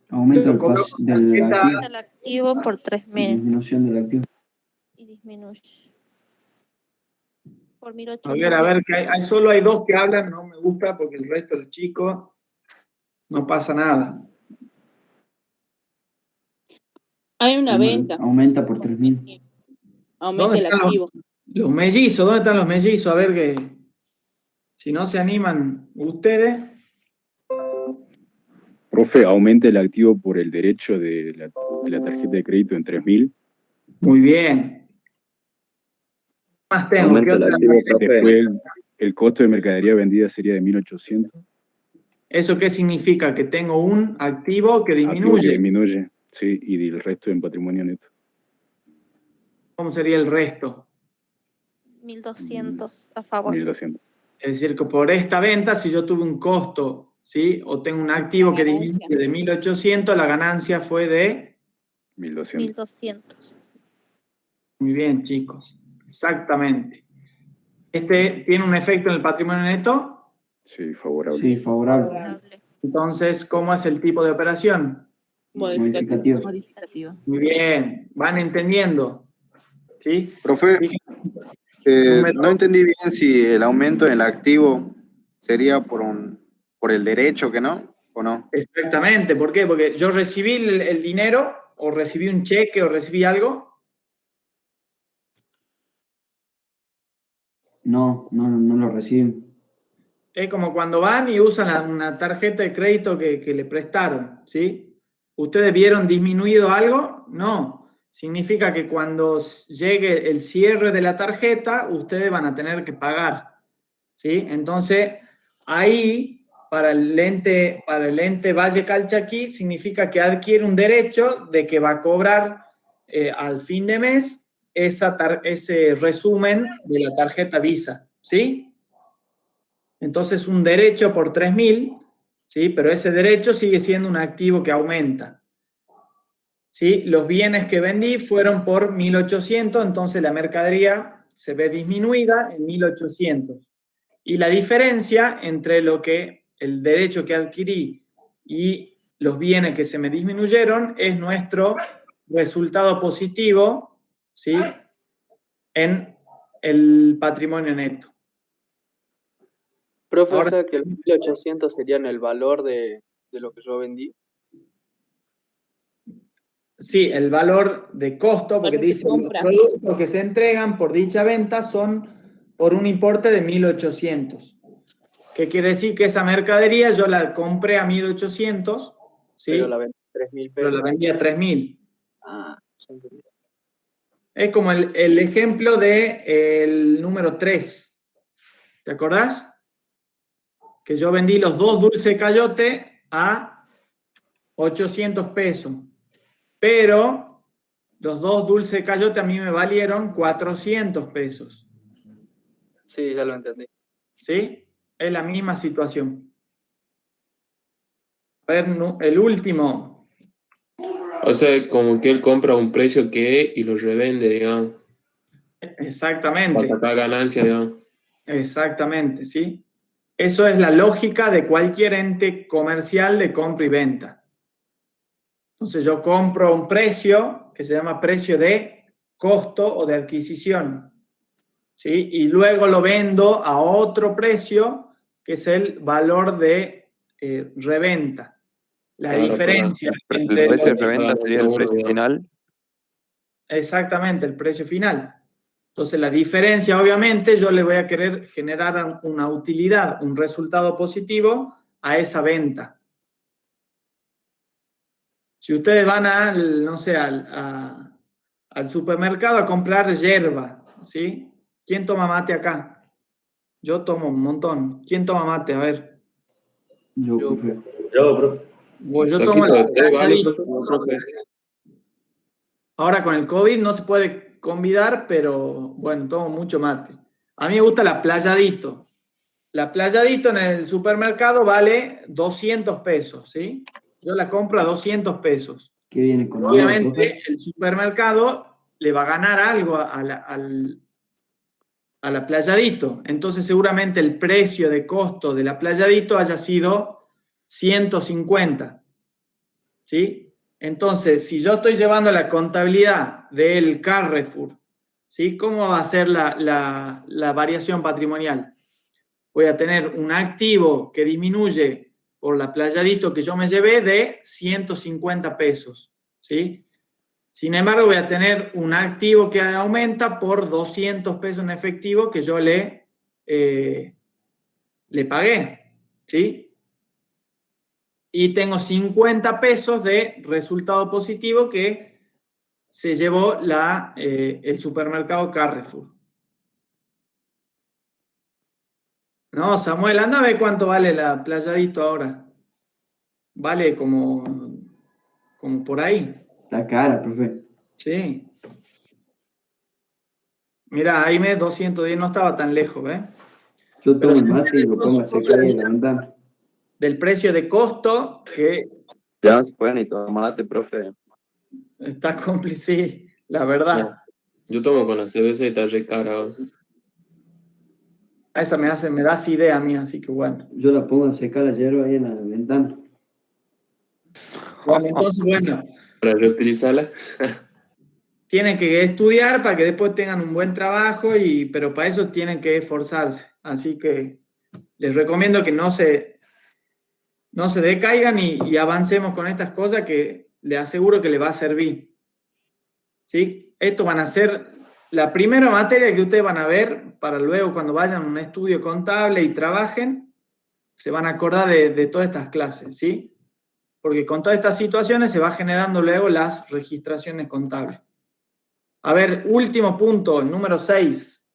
Aumento del activo por 3.000. Disminución del activo. Y disminuye. Por 1.800. A ver, que solo hay 2 que hablan, no me gusta porque el resto de los chicos no pasa nada. Hay una venta. Aumenta por 3.000. Aumenta el activo. Los mellizos, ¿dónde están los mellizos? A ver que si no se animan ustedes. Profe, aumenta el activo por el derecho de la tarjeta de crédito en 3.000. Muy bien. Más tengo. Aumenta el activo, profe. Después el costo de mercadería vendida sería de 1.800. ¿Eso qué significa? Que tengo un activo que disminuye. Activo que disminuye, sí, y el resto en patrimonio neto. ¿Cómo sería el resto? 1.200 a favor. 1.200. Es decir, que por esta venta, si yo tuve un costo, ¿sí? O tengo un activo que disminuye de 1.800, la ganancia fue de 1.200. 1.200. Muy bien, chicos. Exactamente. ¿Este tiene un efecto en el patrimonio neto? Sí, favorable. Sí, favorable. Entonces, ¿cómo es el tipo de operación? Modificativo. Modificativo. Muy bien, van entendiendo. ¿Sí? Profe, no entendí bien si el aumento en el activo sería por el derecho, ¿que no? ¿O no? Exactamente, ¿por qué? Porque yo recibí el dinero, o recibí un cheque, o recibí algo. No lo reciben. Es como cuando van y usan una tarjeta de crédito que le prestaron, ¿sí? ¿Ustedes vieron disminuido algo? No. Significa que cuando llegue el cierre de la tarjeta, ustedes van a tener que pagar, ¿sí? Entonces, ahí, para el ente Valle Calchaquí, significa que adquiere un derecho de que va a cobrar al fin de mes ese resumen de la tarjeta Visa, ¿sí? Entonces, un derecho por 3.000, ¿sí? Pero ese derecho sigue siendo un activo que aumenta, ¿sí? Los bienes que vendí fueron por 1.800, entonces la mercadería se ve disminuida en 1.800. Y la diferencia entre el derecho que adquirí y los bienes que se me disminuyeron es nuestro resultado positivo, ¿sí? En el patrimonio neto. Profe, Ahora, o sea que el 1.800 serían el valor de lo que yo vendí. sí, el valor de costo, porque dice los productos que se entregan por dicha venta son por un importe de 1.800. ¿Qué quiere decir? Que esa mercadería yo la compré a 1.800, ¿sí? Pero la vendí a 3.000 pesos. Pero la vendí a 3.000. Ah, ya entendí. Es como el ejemplo del número 3. ¿Te acordás? Que yo vendí los 2 dulces cayote a 800 pesos. Pero los 2 dulces cayote a mí me valieron 400 pesos. Sí, ya lo entendí. ¿Sí? Es la misma situación. A ver, el último. O sea, como que él compra un precio y lo revende, digamos. Exactamente. Para sacar ganancia, digamos. Exactamente, ¿sí? Eso es la lógica de cualquier ente comercial de compra y venta. Entonces yo compro un precio que se llama precio de costo o de adquisición, ¿sí? Y luego lo vendo a otro precio que es el valor de reventa. La Claro, diferencia el entre precio de reventa sería el precio final. Exactamente, el precio final. Entonces, la diferencia, obviamente, yo le voy a querer generar una utilidad, un resultado positivo a esa venta. Si ustedes van al supermercado a comprar yerba, ¿sí? ¿Quién toma mate acá? Yo tomo un montón. ¿Quién toma mate? A ver. Yo, profe. Yo tomo la profe. Ahora con el COVID no se puede convidar, pero bueno, tomo mucho mate. A mí me gusta la Playadito. La Playadito en el supermercado vale 200 pesos, ¿sí? Yo la compro a 200 pesos. ¿Qué viene con Obviamente el supermercado le va a ganar algo a la Playadito. Entonces seguramente el precio de costo de la Playadito haya sido 150, ¿sí? Entonces, si yo estoy llevando la contabilidad del Carrefour, ¿sí? ¿Cómo va a ser la variación patrimonial? Voy a tener un activo que disminuye por la Playadito que yo me llevé de 150 pesos, ¿sí? Sin embargo, voy a tener un activo que aumenta por 200 pesos en efectivo que yo le pagué, ¿sí? Y tengo 50 pesos de resultado positivo que se llevó el supermercado Carrefour. No, Samuel, anda a ver cuánto vale la Playadito ahora. Vale como por ahí. Está cara, profe. Sí. Mira, Jaime, 210 no estaba tan lejos, ¿eh? Yo tomo el mate y lo pongo a secar en la ventana. Del precio de costo que... Ya no se puede ni tomate, profe. Está cómplice, sí, la verdad. No. Yo tomo con la cerveza y está re cara. Esa me da esa idea a mí, así que bueno. Yo la pongo a secar la hierba ahí en la ventana. Entonces, bueno, Para reutilizarla. tienen que estudiar para que después tengan un buen trabajo, pero para eso tienen que esforzarse. Así que les recomiendo que no se decaigan y avancemos con estas cosas que les aseguro que les va a servir. ¿Sí? Esto van a ser la primera materia que ustedes van a ver para luego cuando vayan a un estudio contable y trabajen, se van a acordar de todas estas clases, ¿sí? Porque con todas estas situaciones se va generando luego las registraciones contables. A ver, último punto, número 6.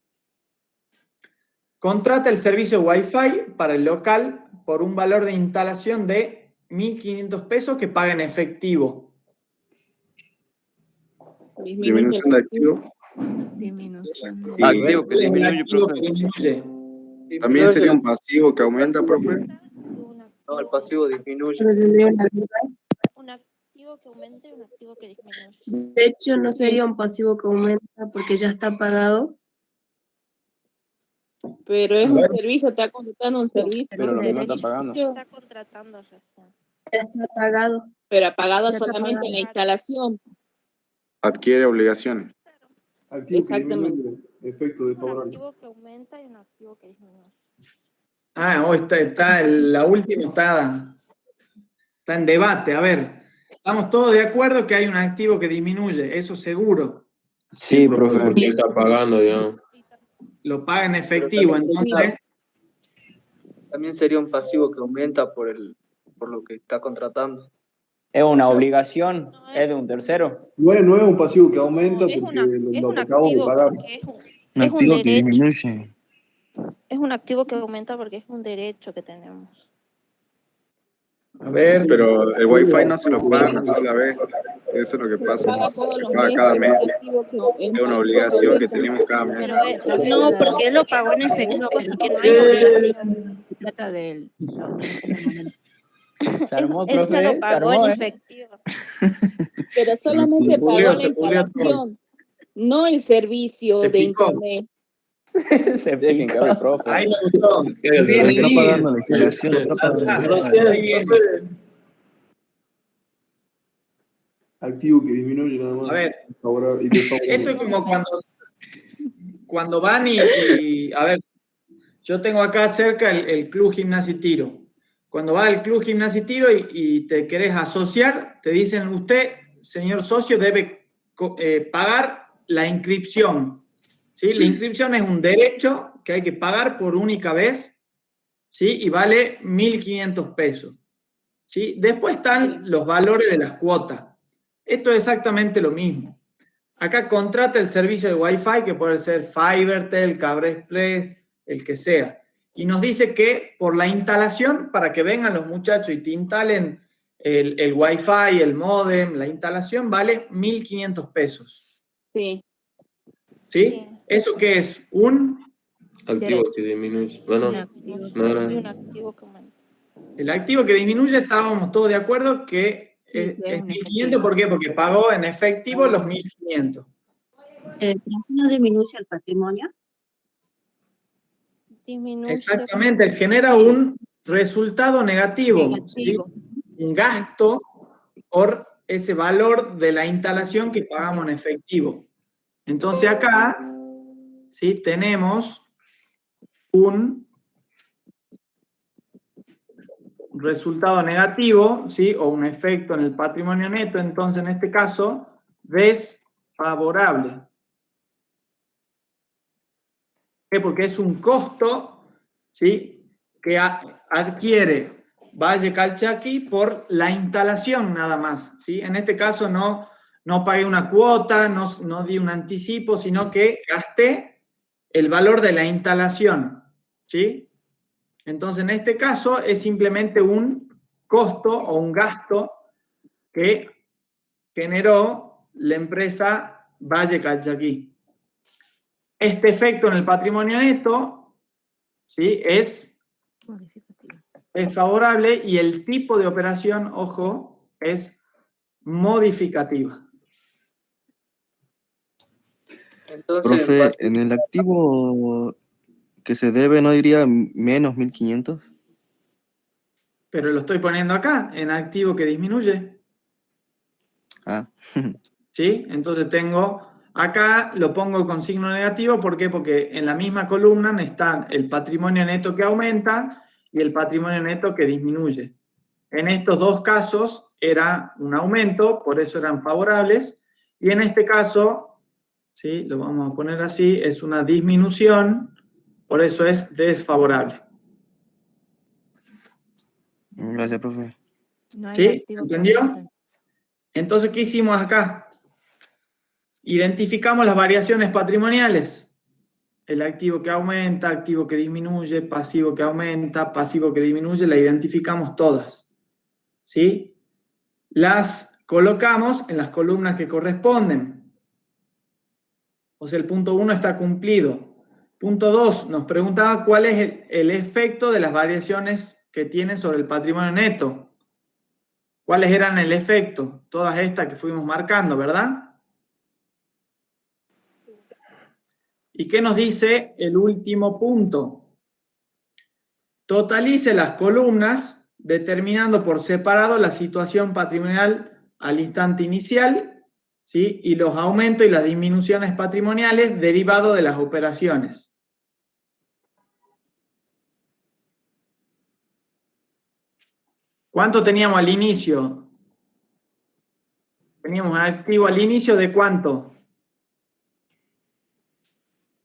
Contrata el servicio Wi-Fi para el local por un valor de instalación de 1.500 pesos que paga en efectivo. Disminución de activo. Disminución de Activo que disminuye, profe. También sería un pasivo que aumenta, profe. No, el pasivo disminuye. Un activo que aumenta y un activo que disminuye. De hecho, no sería un pasivo que aumenta porque ya está pagado. Pero es un servicio, está contratando un servicio. Pero lo que no está pagando. Está contratando recién. Ya está pagado. Pero apagado Ya está solamente en la instalación. Adquiere obligaciones. Activo que Exactamente. disminuye, efecto Un desfavorable. activo que aumenta y un activo que disminuye. Hoy la última está en debate. A ver, estamos todos de acuerdo que hay un activo que disminuye, eso seguro. Sí, profe. Porque él está pagando, digamos. Lo paga en efectivo, entonces. También sería un pasivo que aumenta por lo que está contratando. Es una obligación, es de un tercero. No es un pasivo que aumenta Es porque un lo acabamos de activo pagar. porque Un es un activo que derecho. disminuye. Es un activo que aumenta porque es un derecho que tenemos. A ver. Pero el Wi-Fi no se lo paga una sola vez. Eso es lo que pasa. Se paga cada mes. Es una obligación que tenemos cada mes. Pero no, porque él lo pagó en efectivo, así que no hay obligación. Se trata del... Se armó, Él profe, ya lo se pagó armó, en ¿eh? efectivo. Pero solamente Se pudrió, pagó la se pudrió instalación, no el servicio Se de picó. internet. Se Dejen que hable el picó. profe. Ahí me gustó. Está pagando la instalación, está pagando. Activo que disminuye nada más. A ver, Favorable y desfavorable. eso es como cuando van a ver, yo tengo acá cerca el Club Gimnasia y Tiro. Cuando vas al Club Gimnasia y Tiro y te querés asociar, te dicen usted, señor socio, debe pagar la inscripción. ¿Sí? La inscripción es un derecho que hay que pagar por única vez, ¿sí? Y vale 1.500 pesos. ¿Sí? Después están los valores de las cuotas. Esto es exactamente lo mismo. Acá contrata el servicio de Wi-Fi, que puede ser Fibertel, Cable Express, el que sea. Y nos dice que por la instalación, para que vengan los muchachos y te instalen el Wi-Fi, el módem, la instalación vale 1.500 pesos. Sí. ¿Sí? ¿Eso qué es? Un Activo que disminuye. Bueno, Un activo que aumenta. El activo que disminuye, estábamos todos de acuerdo que es 1.500. ¿Por qué? Porque pagó en efectivo los 1.500. ¿No disminuye el patrimonio? Disminuye. Exactamente, genera un resultado negativo. ¿Sí? Un gasto por ese valor de la instalación que pagamos en efectivo. Entonces acá, ¿sí? Tenemos un resultado negativo, ¿sí? O un efecto en el patrimonio neto, entonces en este caso, desfavorable. ¿Por qué? Porque es un costo, ¿sí? Que adquiere Valle Calchaquí por la instalación nada más, ¿sí? En este caso no pagué una cuota, no di un anticipo, sino que gasté el valor de la instalación, ¿sí? Entonces, en este caso es simplemente un costo o un gasto que generó la empresa Valle Calchaquí. Este efecto en el patrimonio neto, ¿sí? es favorable y el tipo de operación, ojo, es modificativa. Entonces, Profe, en el activo que se debe, ¿no diría menos 1.500? Pero lo estoy poniendo acá, en activo que disminuye. ¿Sí? Entonces tengo, acá lo pongo con signo negativo, ¿por qué? Porque en la misma columna están el patrimonio neto que aumenta y el patrimonio neto que disminuye. En estos dos casos era un aumento, por eso eran favorables, y en este caso, ¿sí? Lo vamos a poner así, es una disminución, por eso es desfavorable. Gracias, profe. No hay ¿Sí? activo que ¿Entendió? aumenta. Entonces, ¿qué hicimos acá? Identificamos las variaciones patrimoniales. El activo que aumenta, activo que disminuye, pasivo que aumenta, pasivo que disminuye, la identificamos todas. ¿Sí? Las colocamos en las columnas que corresponden. O sea, el punto 1 está cumplido. Punto 2, nos preguntaba cuál es el efecto de las variaciones que tienen sobre el patrimonio neto. ¿Cuáles eran el efecto? Todas estas que fuimos marcando, ¿verdad? ¿Y qué nos dice el último punto? Totalice las columnas determinando por separado la situación patrimonial al instante inicial, ¿sí? Y los aumentos y las disminuciones patrimoniales derivados de las operaciones. ¿Cuánto teníamos al inicio? Teníamos un activo al inicio de ¿cuánto?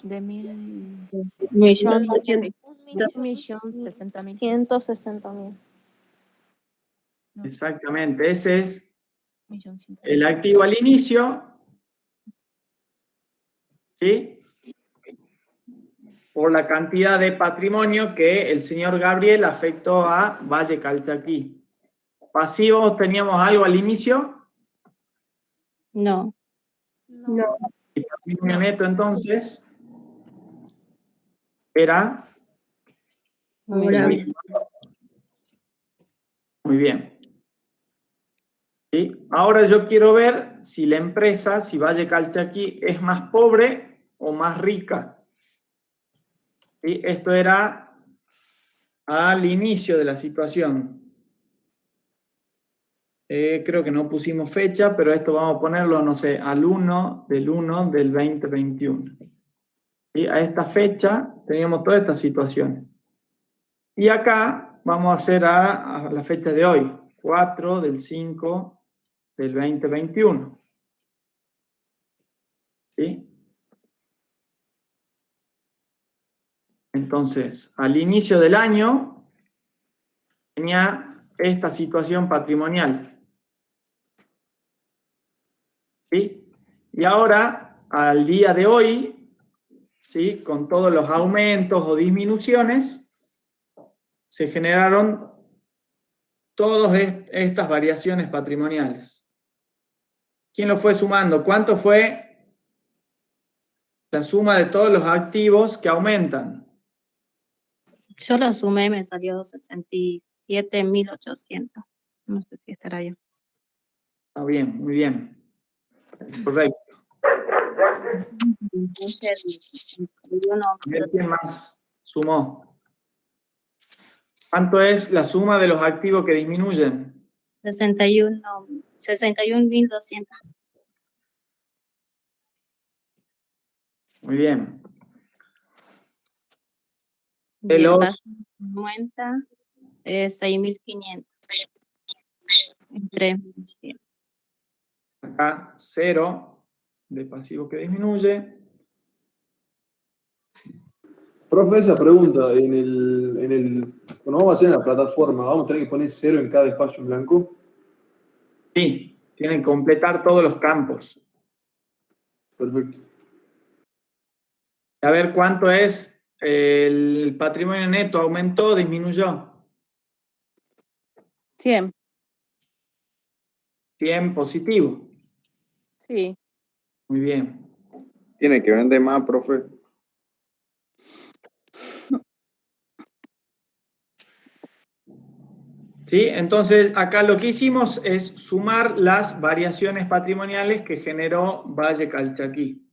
De 1.160.000. 160.000. Exactamente, ese es el activo al inicio, ¿sí? Por la cantidad de patrimonio que el señor Gabriel afectó a Valle Calchaquí. ¿Pasivos teníamos algo al inicio? No. No. Y patrimonio neto entonces era... Favorable. Muy bien. ¿Sí? Ahora yo quiero ver si la empresa, si Valle Calchaquí, es más pobre o más rica. ¿Sí? Esto era al inicio de la situación. Creo que no pusimos fecha, pero esto vamos a ponerlo, no sé, al 1 del 2021. ¿Sí? A esta fecha teníamos todas estas situaciones. Y acá vamos a hacer a la fecha de hoy, 4 del 5 del 2021. ¿Sí? Entonces, al inicio del año tenía esta situación patrimonial. ¿Sí? Y ahora, al día de hoy, ¿sí? Con todos los aumentos o disminuciones, se generaron todas estas variaciones patrimoniales. ¿Quién lo fue sumando? ¿Cuánto fue la suma de todos los activos que aumentan? Yo lo sumé y me salió 67.800. No sé si estará bien. Está bien, muy bien. Correcto. A ver, ¿quién más sumó? ¿Cuánto es la suma de los activos que disminuyen? 61.200. Muy bien. Y el paso aumenta 6.500. Entre. Acá 0 de pasivo que disminuye. Profe, esa pregunta, cuando vamos a hacer en la plataforma, ¿vamos a tener que poner 0 en cada espacio en blanco? Sí, tienen que completar todos los campos. Perfecto. A ver cuánto es el patrimonio neto, ¿aumentó o disminuyó? 100. 100 positivo. Sí. Muy bien. Tiene que vender más, profe. ¿Sí? Entonces, acá lo que hicimos es sumar las variaciones patrimoniales que generó Valle Calchaquí.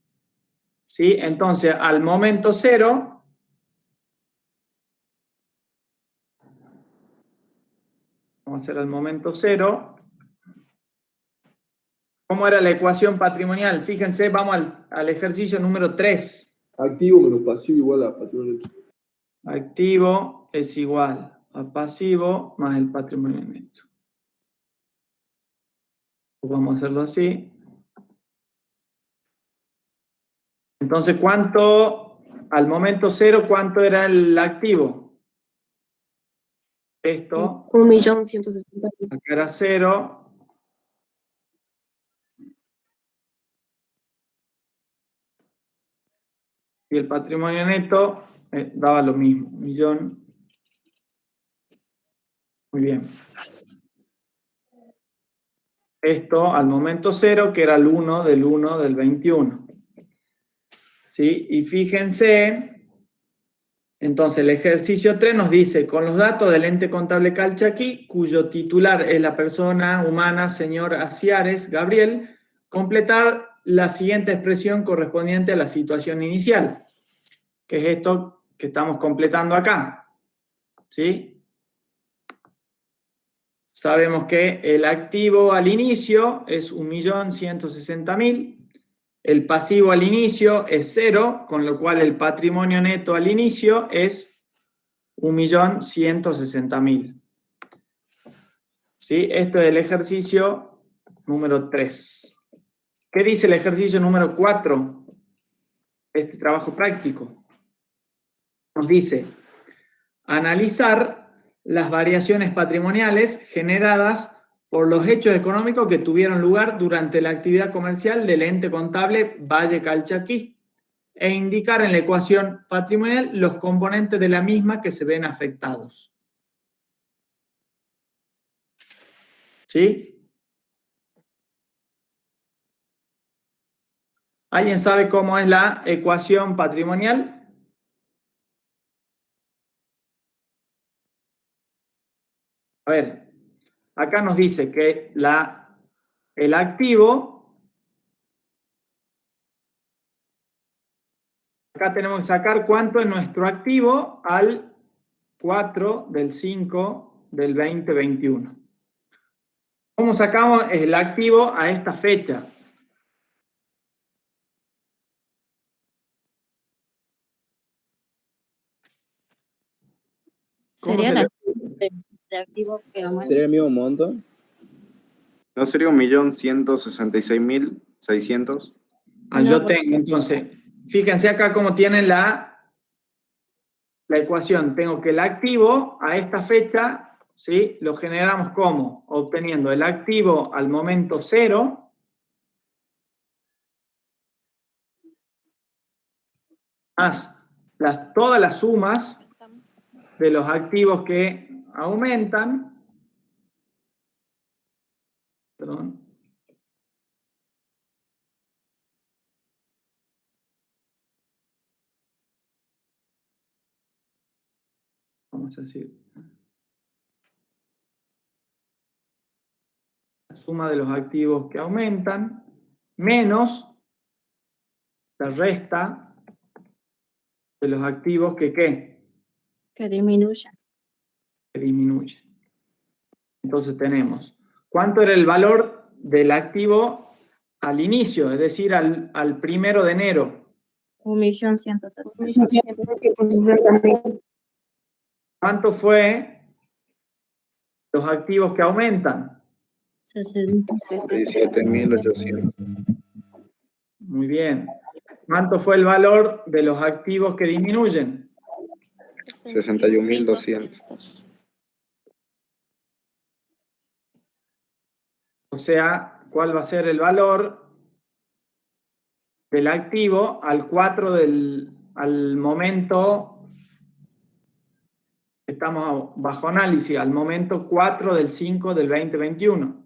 ¿Sí? Entonces, al momento 0, vamos a hacer al momento 0, ¿Cómo era la ecuación patrimonial? Fíjense, vamos al ejercicio número 3. Activo menos pasivo igual a patrimonio neto. Activo es igual a pasivo más el patrimonio neto. Vamos a hacerlo así. Entonces, ¿cuánto, al momento 0, cuánto era el activo? Esto. 1.160.000. Acá era 0. Y el patrimonio neto daba lo mismo, 1.000.000. Muy bien. Esto al momento 0, que era el 1 del 21. ¿Sí? Y fíjense, entonces el ejercicio 3 nos dice, con los datos del ente contable Calchaquí, cuyo titular es la persona humana señor Asiares Gabriel, completar la siguiente expresión correspondiente a la situación inicial, que es esto que estamos completando acá. ¿Sí? Sabemos que el activo al inicio es 1.160.000, el pasivo al inicio es 0, con lo cual el patrimonio neto al inicio es 1.160.000. ¿Sí? Esto es el ejercicio número 3. ¿Qué dice el ejercicio número 4? Este trabajo práctico. Nos dice, analizar las variaciones patrimoniales generadas por los hechos económicos que tuvieron lugar durante la actividad comercial del ente contable Valle Calchaquí e indicar en la ecuación patrimonial los componentes de la misma que se ven afectados. ¿Sí? ¿Alguien sabe cómo es la ecuación patrimonial? A ver, acá nos dice que el activo, acá tenemos que sacar cuánto es nuestro activo al 4 del 5 del 2021. ¿Cómo sacamos el activo a esta fecha? Sería la de activo que aumenta. ¿Sería el mismo monto? ¿No sería 1.166.600? Yo tengo, entonces, fíjense acá cómo tienen la ecuación. Tengo que el activo a esta fecha, ¿sí? Lo generamos como obteniendo el activo al momento 0 más todas las sumas de los activos que aumentan. Perdón. Vamos a decir. La suma de los activos que aumentan menos la resta de los activos que ¿qué? Que disminuyen. Que disminuyen. Entonces tenemos, ¿cuánto era el valor del activo al inicio? Es decir, al 1 de enero. 1.160.000. ¿Cuánto fue los activos que aumentan? 67.800. Muy bien. ¿Cuánto fue el valor de los activos que disminuyen? 61.200. O sea, ¿cuál va a ser el valor del activo al 4 al momento, estamos bajo análisis, al momento 4 del 5 del 2021?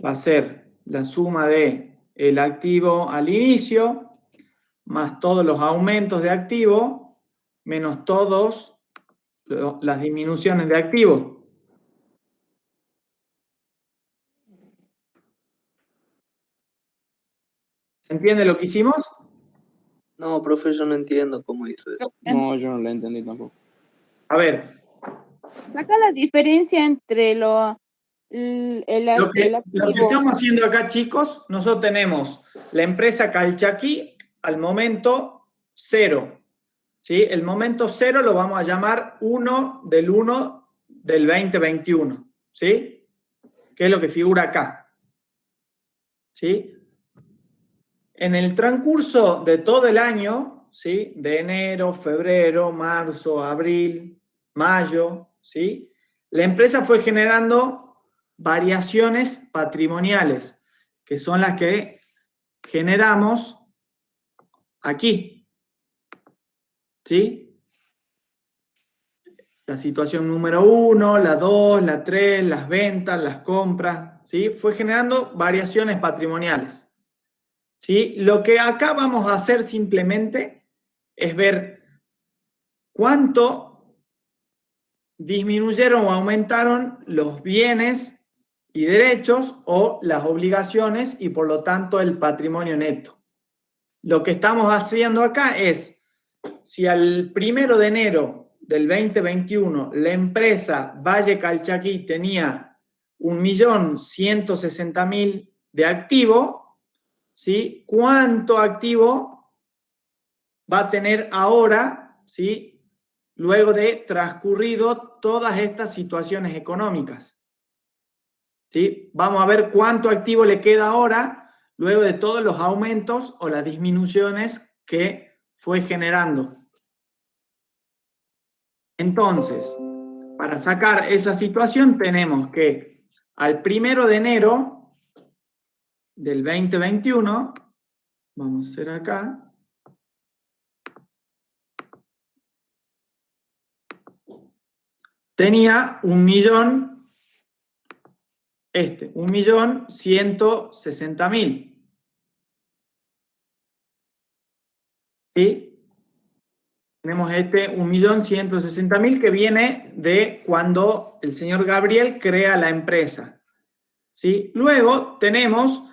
Va a ser la suma de el activo al inicio, más todos los aumentos de activo, menos todas las disminuciones de activo. ¿Se entiende lo que hicimos? No, profe, yo no entiendo cómo hizo eso. No, yo no la entendí tampoco. A ver. Saca la diferencia entre Lo que estamos haciendo acá, chicos, nosotros tenemos la empresa Calchaquí al momento 0. ¿Sí? El momento 0 lo vamos a llamar 1 del 2021. ¿Sí? Que es lo que figura acá. ¿Sí? En el transcurso de todo el año, ¿sí? De enero, febrero, marzo, abril, mayo, ¿sí? La empresa fue generando variaciones patrimoniales, que son las que generamos aquí. ¿Sí? La situación número 1, la 2, la 3, las ventas, las compras, ¿sí? Fue generando variaciones patrimoniales. ¿Sí? Lo que acá vamos a hacer simplemente es ver cuánto disminuyeron o aumentaron los bienes y derechos o las obligaciones y por lo tanto el patrimonio neto. Lo que estamos haciendo acá es, si al 1 de enero del 2021 la empresa Valle Calchaquí tenía 1.160.000 de activo, ¿sí? ¿Cuánto activo va a tener ahora, ¿sí? Luego de transcurrido todas estas situaciones económicas? ¿Sí? Vamos a ver cuánto activo le queda ahora luego de todos los aumentos o las disminuciones que fue generando. Entonces, para sacar esa situación tenemos que al 1 de enero del 2021, vamos a hacer acá, tenía 1.160.000. ¿Sí? Tenemos 1.160.000 que viene de cuando el señor Gabriel crea la empresa. ¿Sí? Luego tenemos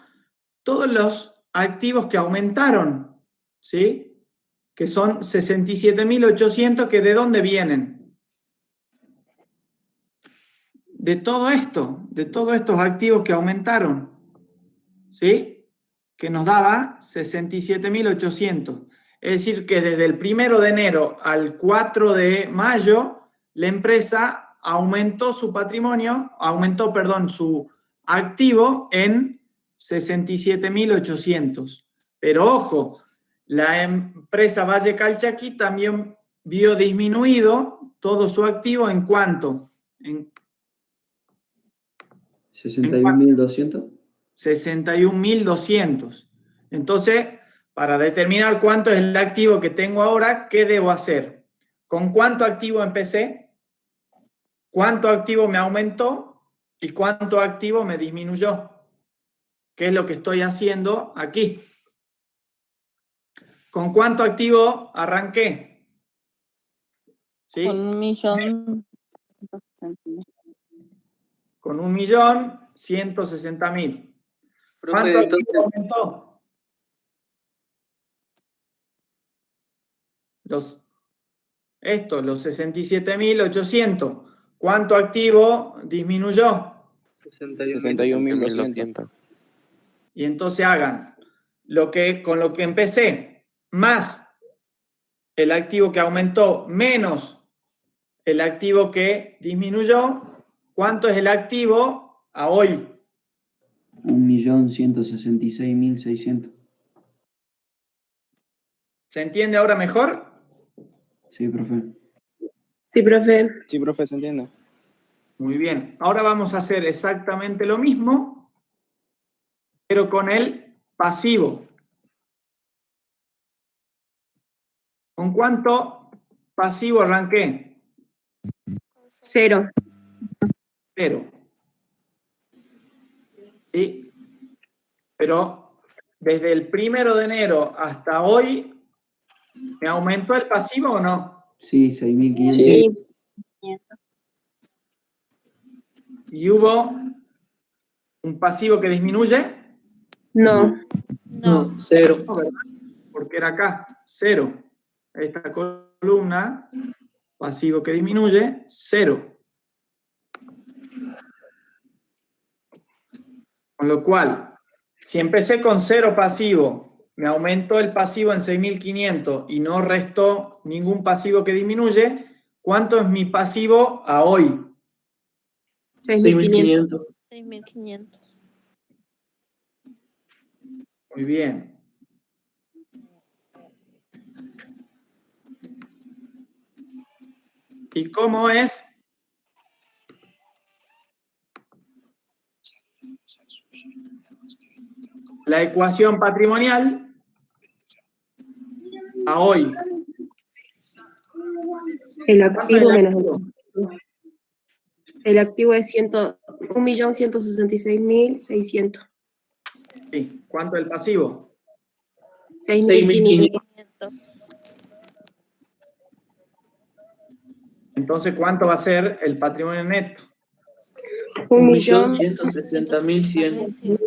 todos los activos que aumentaron, ¿sí? Que son 67.800, que ¿de dónde vienen? De todo esto, de todos estos activos que aumentaron, ¿sí? Que nos daba 67.800. Es decir, que desde el 1 de enero al 4 de mayo, la empresa aumentó su patrimonio, su activo en 67.800. Pero ojo, la empresa Valle Calchaquí también vio disminuido todo su activo en cuánto. 61.200. 61.200. Entonces, para determinar cuánto es el activo que tengo ahora, ¿qué debo hacer? ¿Con cuánto activo empecé? ¿Cuánto activo me aumentó? ¿Y cuánto activo me disminuyó? ¿Qué es lo que estoy haciendo aquí? ¿Con cuánto activo arranqué? ¿Sí? Con 1.000.000. Con 1.160.000. ¿Cuánto activo aumentó? Los 67.800. ¿Cuánto activo disminuyó? 61.200. Y entonces hagan con lo que empecé, más el activo que aumentó, menos el activo que disminuyó. ¿Cuánto es el activo a hoy? 1.166.600. ¿Se entiende ahora mejor? Sí, profe. Sí, profe. Sí, profe, se entiende. Muy bien. Ahora vamos a hacer exactamente lo mismo, pero con el pasivo. ¿Con cuánto pasivo arranqué? 0. 0. ¿Sí? Pero desde el 1 de enero hasta hoy, ¿me aumentó el pasivo o no? Sí, 6.500. Sí. ¿Y hubo un pasivo que disminuye? No. No, 0. No, ¿verdad? Porque era acá, 0. Esta columna, pasivo que disminuye, 0. Con lo cual, si empecé con 0 pasivo, me aumentó el pasivo en 6.500 y no restó ningún pasivo que disminuye, ¿cuánto es mi pasivo a hoy? 6.500. 6.500. Muy bien. ¿Y cómo es? La ecuación patrimonial a hoy. El activo menos el pasivo. El activo es 1.166.600. Sí. ¿Cuánto es el pasivo? 6.500. Entonces, ¿cuánto va a ser el patrimonio neto? 1.160.100.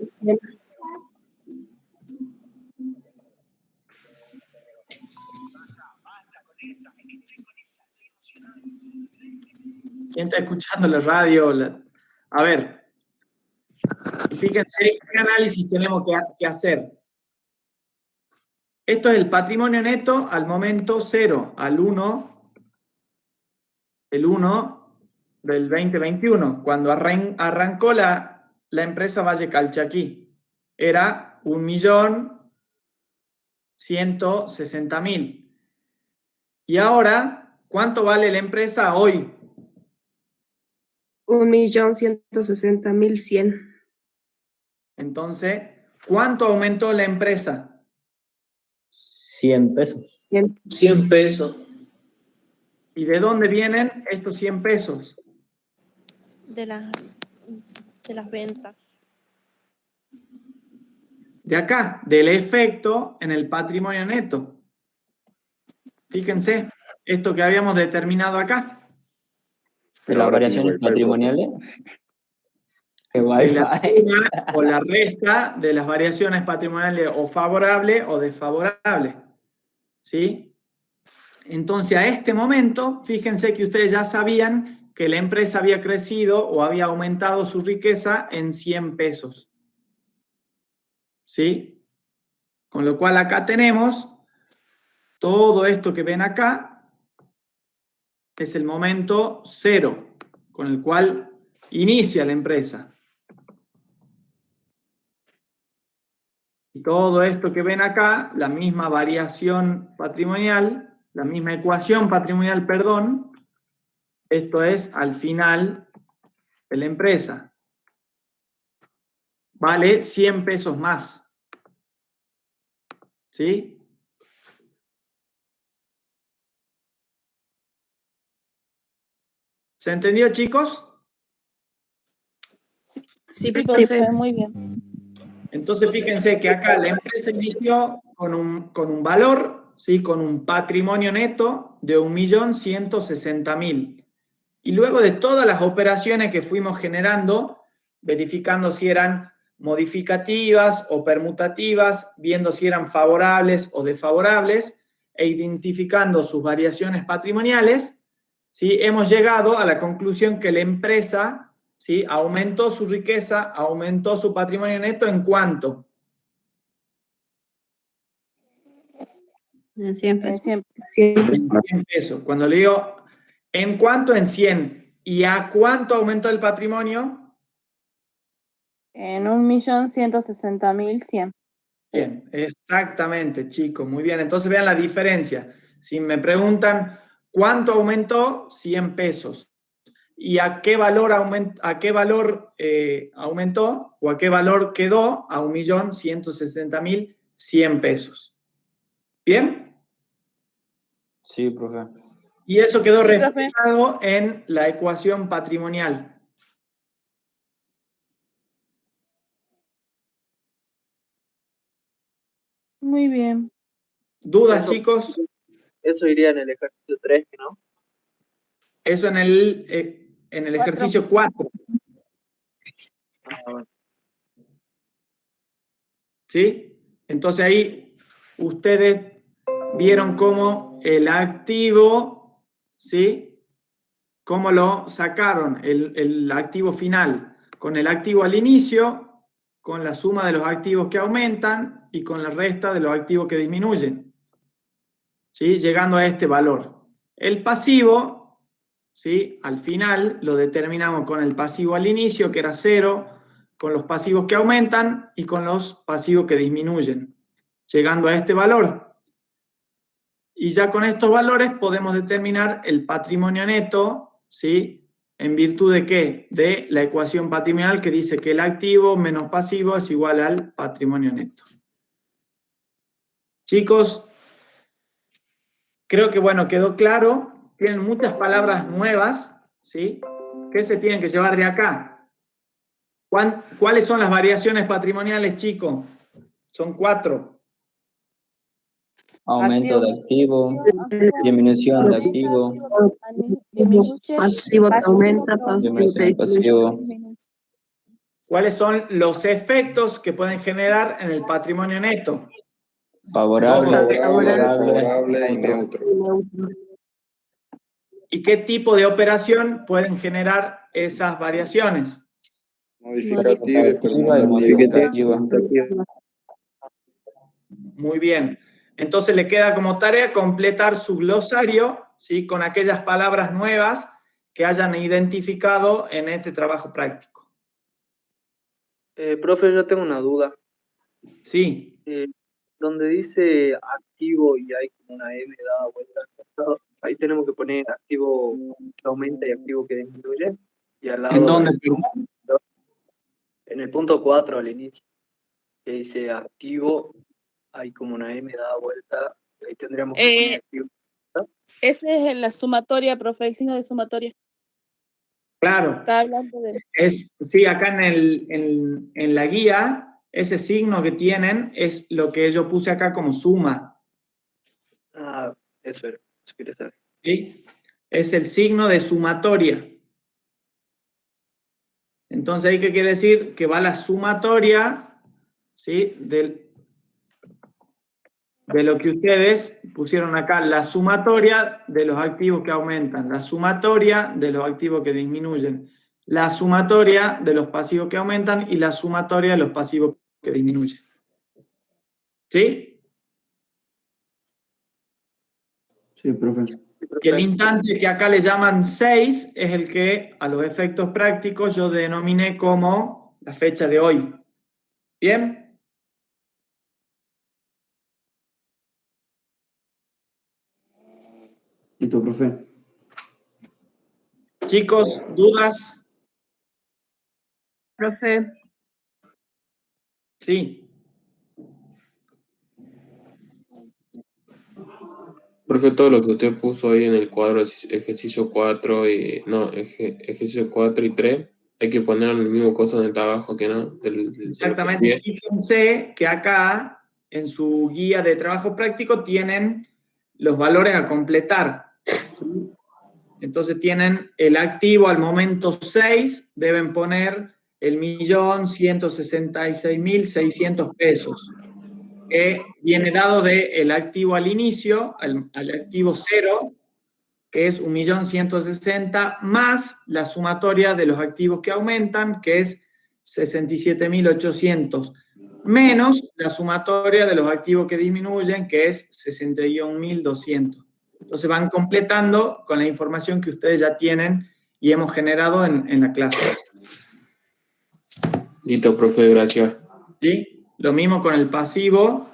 ¿Quién está escuchando la radio? A ver, fíjense qué análisis tenemos que hacer. Esto es el patrimonio neto al momento 0, al 1, el 1 del 2021, cuando arrancó la empresa Valle Calchaquí. Era 1.160.000. Y ahora, ¿cuánto vale la empresa hoy? 1.160.100. Entonces, ¿cuánto aumentó la empresa? 100 pesos. 100 pesos. ¿Y de dónde vienen estos 100 pesos? De las ventas. De acá, del efecto en el patrimonio neto. Fíjense, esto que habíamos determinado acá. De las variaciones patrimoniales. De la suma o la resta de las variaciones patrimoniales o favorables o desfavorables. ¿Sí? Entonces, a este momento, fíjense que ustedes ya sabían que la empresa había crecido o había aumentado su riqueza en 100 pesos. ¿Sí? Con lo cual acá tenemos todo esto que ven acá, es el momento 0, con el cual inicia la empresa. Y todo esto que ven acá, la misma variación patrimonial, la misma ecuación patrimonial, perdón, esto es al final de la empresa. Vale 100 pesos más. ¿Sí? ¿Se entendió, chicos? Sí, profe, muy bien. Entonces, fíjense que acá la empresa inició con un valor, ¿sí? Con un patrimonio neto de 1.160.000. Y luego de todas las operaciones que fuimos generando, verificando si eran modificativas o permutativas, viendo si eran favorables o desfavorables, e identificando sus variaciones patrimoniales, ¿sí? Hemos llegado a la conclusión que la empresa, ¿sí? Aumentó su riqueza, aumentó su patrimonio neto, ¿en cuánto? En 100 pesos. 100 pesos. 100 pesos. Cuando le digo, ¿en cuánto? En 100. ¿Y a cuánto aumentó el patrimonio? En 1.160.100. Bien, exactamente, chicos, muy bien. Entonces vean la diferencia. Si me preguntan, ¿cuánto aumentó? 100 pesos. ¿Y a qué valor, aumentó o a qué valor quedó? A 1.160.100 pesos. ¿Bien? Sí, profe. Y eso quedó reflejado en la ecuación patrimonial. Muy bien. ¿Dudas, Eso- chicos? Eso iría en el ejercicio 3, ¿no? Eso en el ejercicio 4. ¿Sí? Entonces ahí ustedes vieron cómo el activo, ¿sí? Cómo lo sacaron, el activo final, con el activo al inicio, con la suma de los activos que aumentan y con la resta de los activos que disminuyen, ¿sí? Llegando a este valor. El pasivo, ¿sí? Al final lo determinamos con el pasivo al inicio, que era 0, con los pasivos que aumentan y con los pasivos que disminuyen, llegando a este valor. Y ya con estos valores podemos determinar el patrimonio neto, ¿sí? ¿En virtud de qué? De la ecuación patrimonial que dice que el activo menos pasivo es igual al patrimonio neto. Chicos, creo que bueno, quedó claro. Tienen muchas palabras nuevas, ¿sí? ¿Qué se tienen que llevar de acá? ¿Cuáles son las variaciones patrimoniales, chicos? Son 4. Aumento de activo, disminución de activo, Pasivo que aumenta, pasivo que disminución pasivo. ¿Cuáles son los efectos que pueden generar en el patrimonio neto? Favorable, desfavorable y neutro. ¿Y qué tipo de operación pueden generar esas variaciones? Modificativa y modificativa. Muy bien. Entonces le queda como tarea completar su glosario, ¿sí? Con aquellas palabras nuevas que hayan identificado en este trabajo práctico. Profe, yo tengo una duda. Sí. Donde dice activo y hay como una M dada vuelta al costado, ahí tenemos que poner activo que aumenta y activo que disminuye. Y al lado ¿En dónde? En el punto 4 al inicio, que dice activo, hay como una M dada vuelta, ahí tendríamos que poner activo. Ese es en la sumatoria, profe, el signo de sumatoria. Claro. Está hablando de... Sí, acá en la guía, ese signo que tienen es lo que yo puse acá como suma. Ah, eso quiere saber. ¿Sí? Es el signo de sumatoria. Entonces, ¿ahí qué quiere decir? Que va la sumatoria, ¿sí? De lo que ustedes pusieron acá, la sumatoria de los activos que aumentan, la sumatoria de los activos que disminuyen, la sumatoria de los pasivos que aumentan y la sumatoria de los pasivos que disminuyen. ¿Sí? Sí, profe. Y el instante que acá le llaman 6 es el que a los efectos prácticos yo denominé como la fecha de hoy. ¿Bien? Listo, profe. Chicos, ¿dudas? Profe, Sí. Profe, todo lo que usted puso ahí en el cuadro, ejercicio 4 y... No, ejercicio 4 y 3, hay que poner el mismo cosa en el trabajo que no. Exactamente. Fíjense que acá, en su guía de trabajo práctico, tienen los valores a completar. ¿Sí? Entonces tienen el activo al momento 6, deben poner el 1.166.600 pesos, que viene dado del activo al inicio, al activo 0, que es 1.160.000, más la sumatoria de los activos que aumentan, que es 67.800, menos la sumatoria de los activos que disminuyen, que es 61.200. Entonces van completando con la información que ustedes ya tienen y hemos generado en la clase. Listo, profe, gracias. ¿Sí? Lo mismo con el pasivo.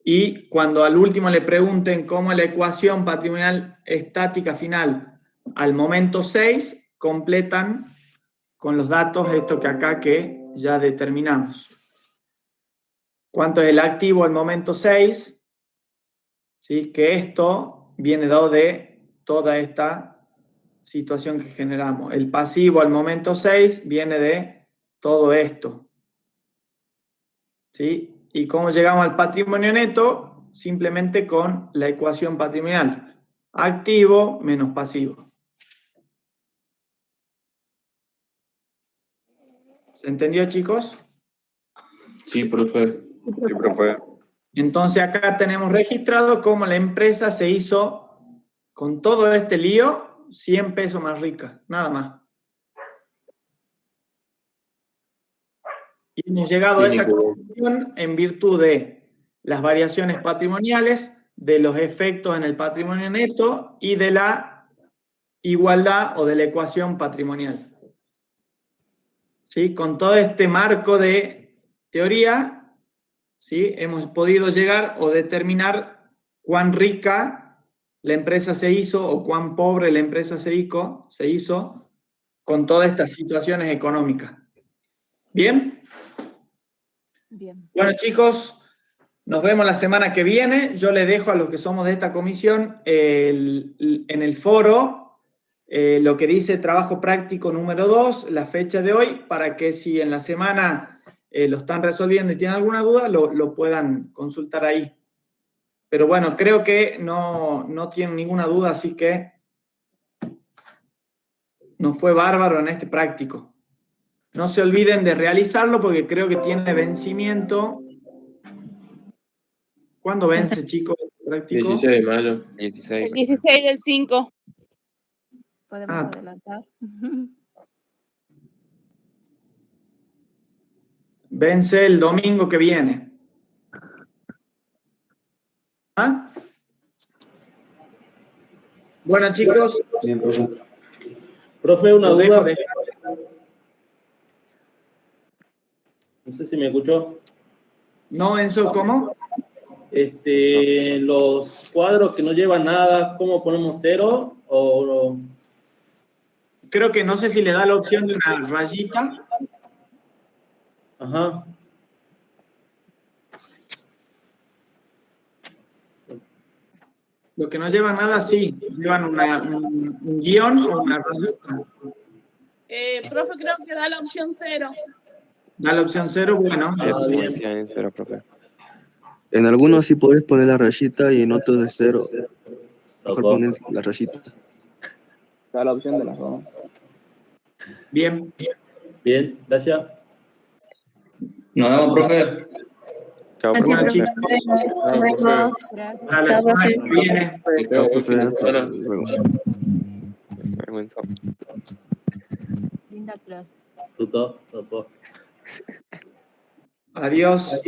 Y cuando al último le pregunten cómo es la ecuación patrimonial estática final al momento 6, completan con los datos esto que acá que ya determinamos. ¿Cuánto es el activo al momento 6? ¿Sí? Que esto viene dado de toda esta situación que generamos. El pasivo al momento 6 viene de todo esto. ¿Sí? ¿Y cómo llegamos al patrimonio neto? Simplemente con la ecuación patrimonial. Activo menos pasivo. ¿Se entendió, chicos? Sí, profe. Sí, profe. Entonces acá tenemos registrado cómo la empresa se hizo con todo este lío 100 pesos más rica, nada más. Y hemos llegado a esa conclusión en virtud de las variaciones patrimoniales, de los efectos en el patrimonio neto y de la igualdad o de la ecuación patrimonial. ¿Sí? Con todo este marco de teoría, ¿sí? Hemos podido llegar o determinar cuán rica la empresa se hizo o cuán pobre la empresa se hizo con todas estas situaciones económicas. ¿Bien? Bien. Bueno, chicos, nos vemos la semana que viene. Yo les dejo a los que somos de esta comisión en el foro lo que dice trabajo práctico número 2, la fecha de hoy, para que si en la semana lo están resolviendo y tienen alguna duda, lo puedan consultar ahí. Pero bueno, creo que no tienen ninguna duda, así que nos fue bárbaro en este práctico. No se olviden de realizarlo porque creo que tiene vencimiento. ¿Cuándo vence, chicos, el práctico? 16 de mayo. 16. El 16 del 5. Podemos adelantar. Vence el domingo que viene. ¿Ah? Bueno, chicos. Bien, profe. Profe, una Los duda. dejo de- No sé si me escuchó. No, Enzo, ¿cómo? Los cuadros que no llevan nada, ¿cómo ponemos cero? O Creo que no sé si le da la opción de una rayita. ajá. Lo que no llevan nada, sí. Llevan un guión o una rayita. Profe, creo que da la opción 0. Da la opción 0, bueno. En cero, profe. En algunos sí podés poner la rayita y en otros de 0. Mejor poner la rayita. Da la opción de las dos. Bien. Bien, gracias. Nos vemos, profe. Chao, Bueno, profe. chicos, Chao, profe. a la semana que viene. Chao, profe. Hasta luego. Vergüenza. Linda clase. Tuto. Adiós.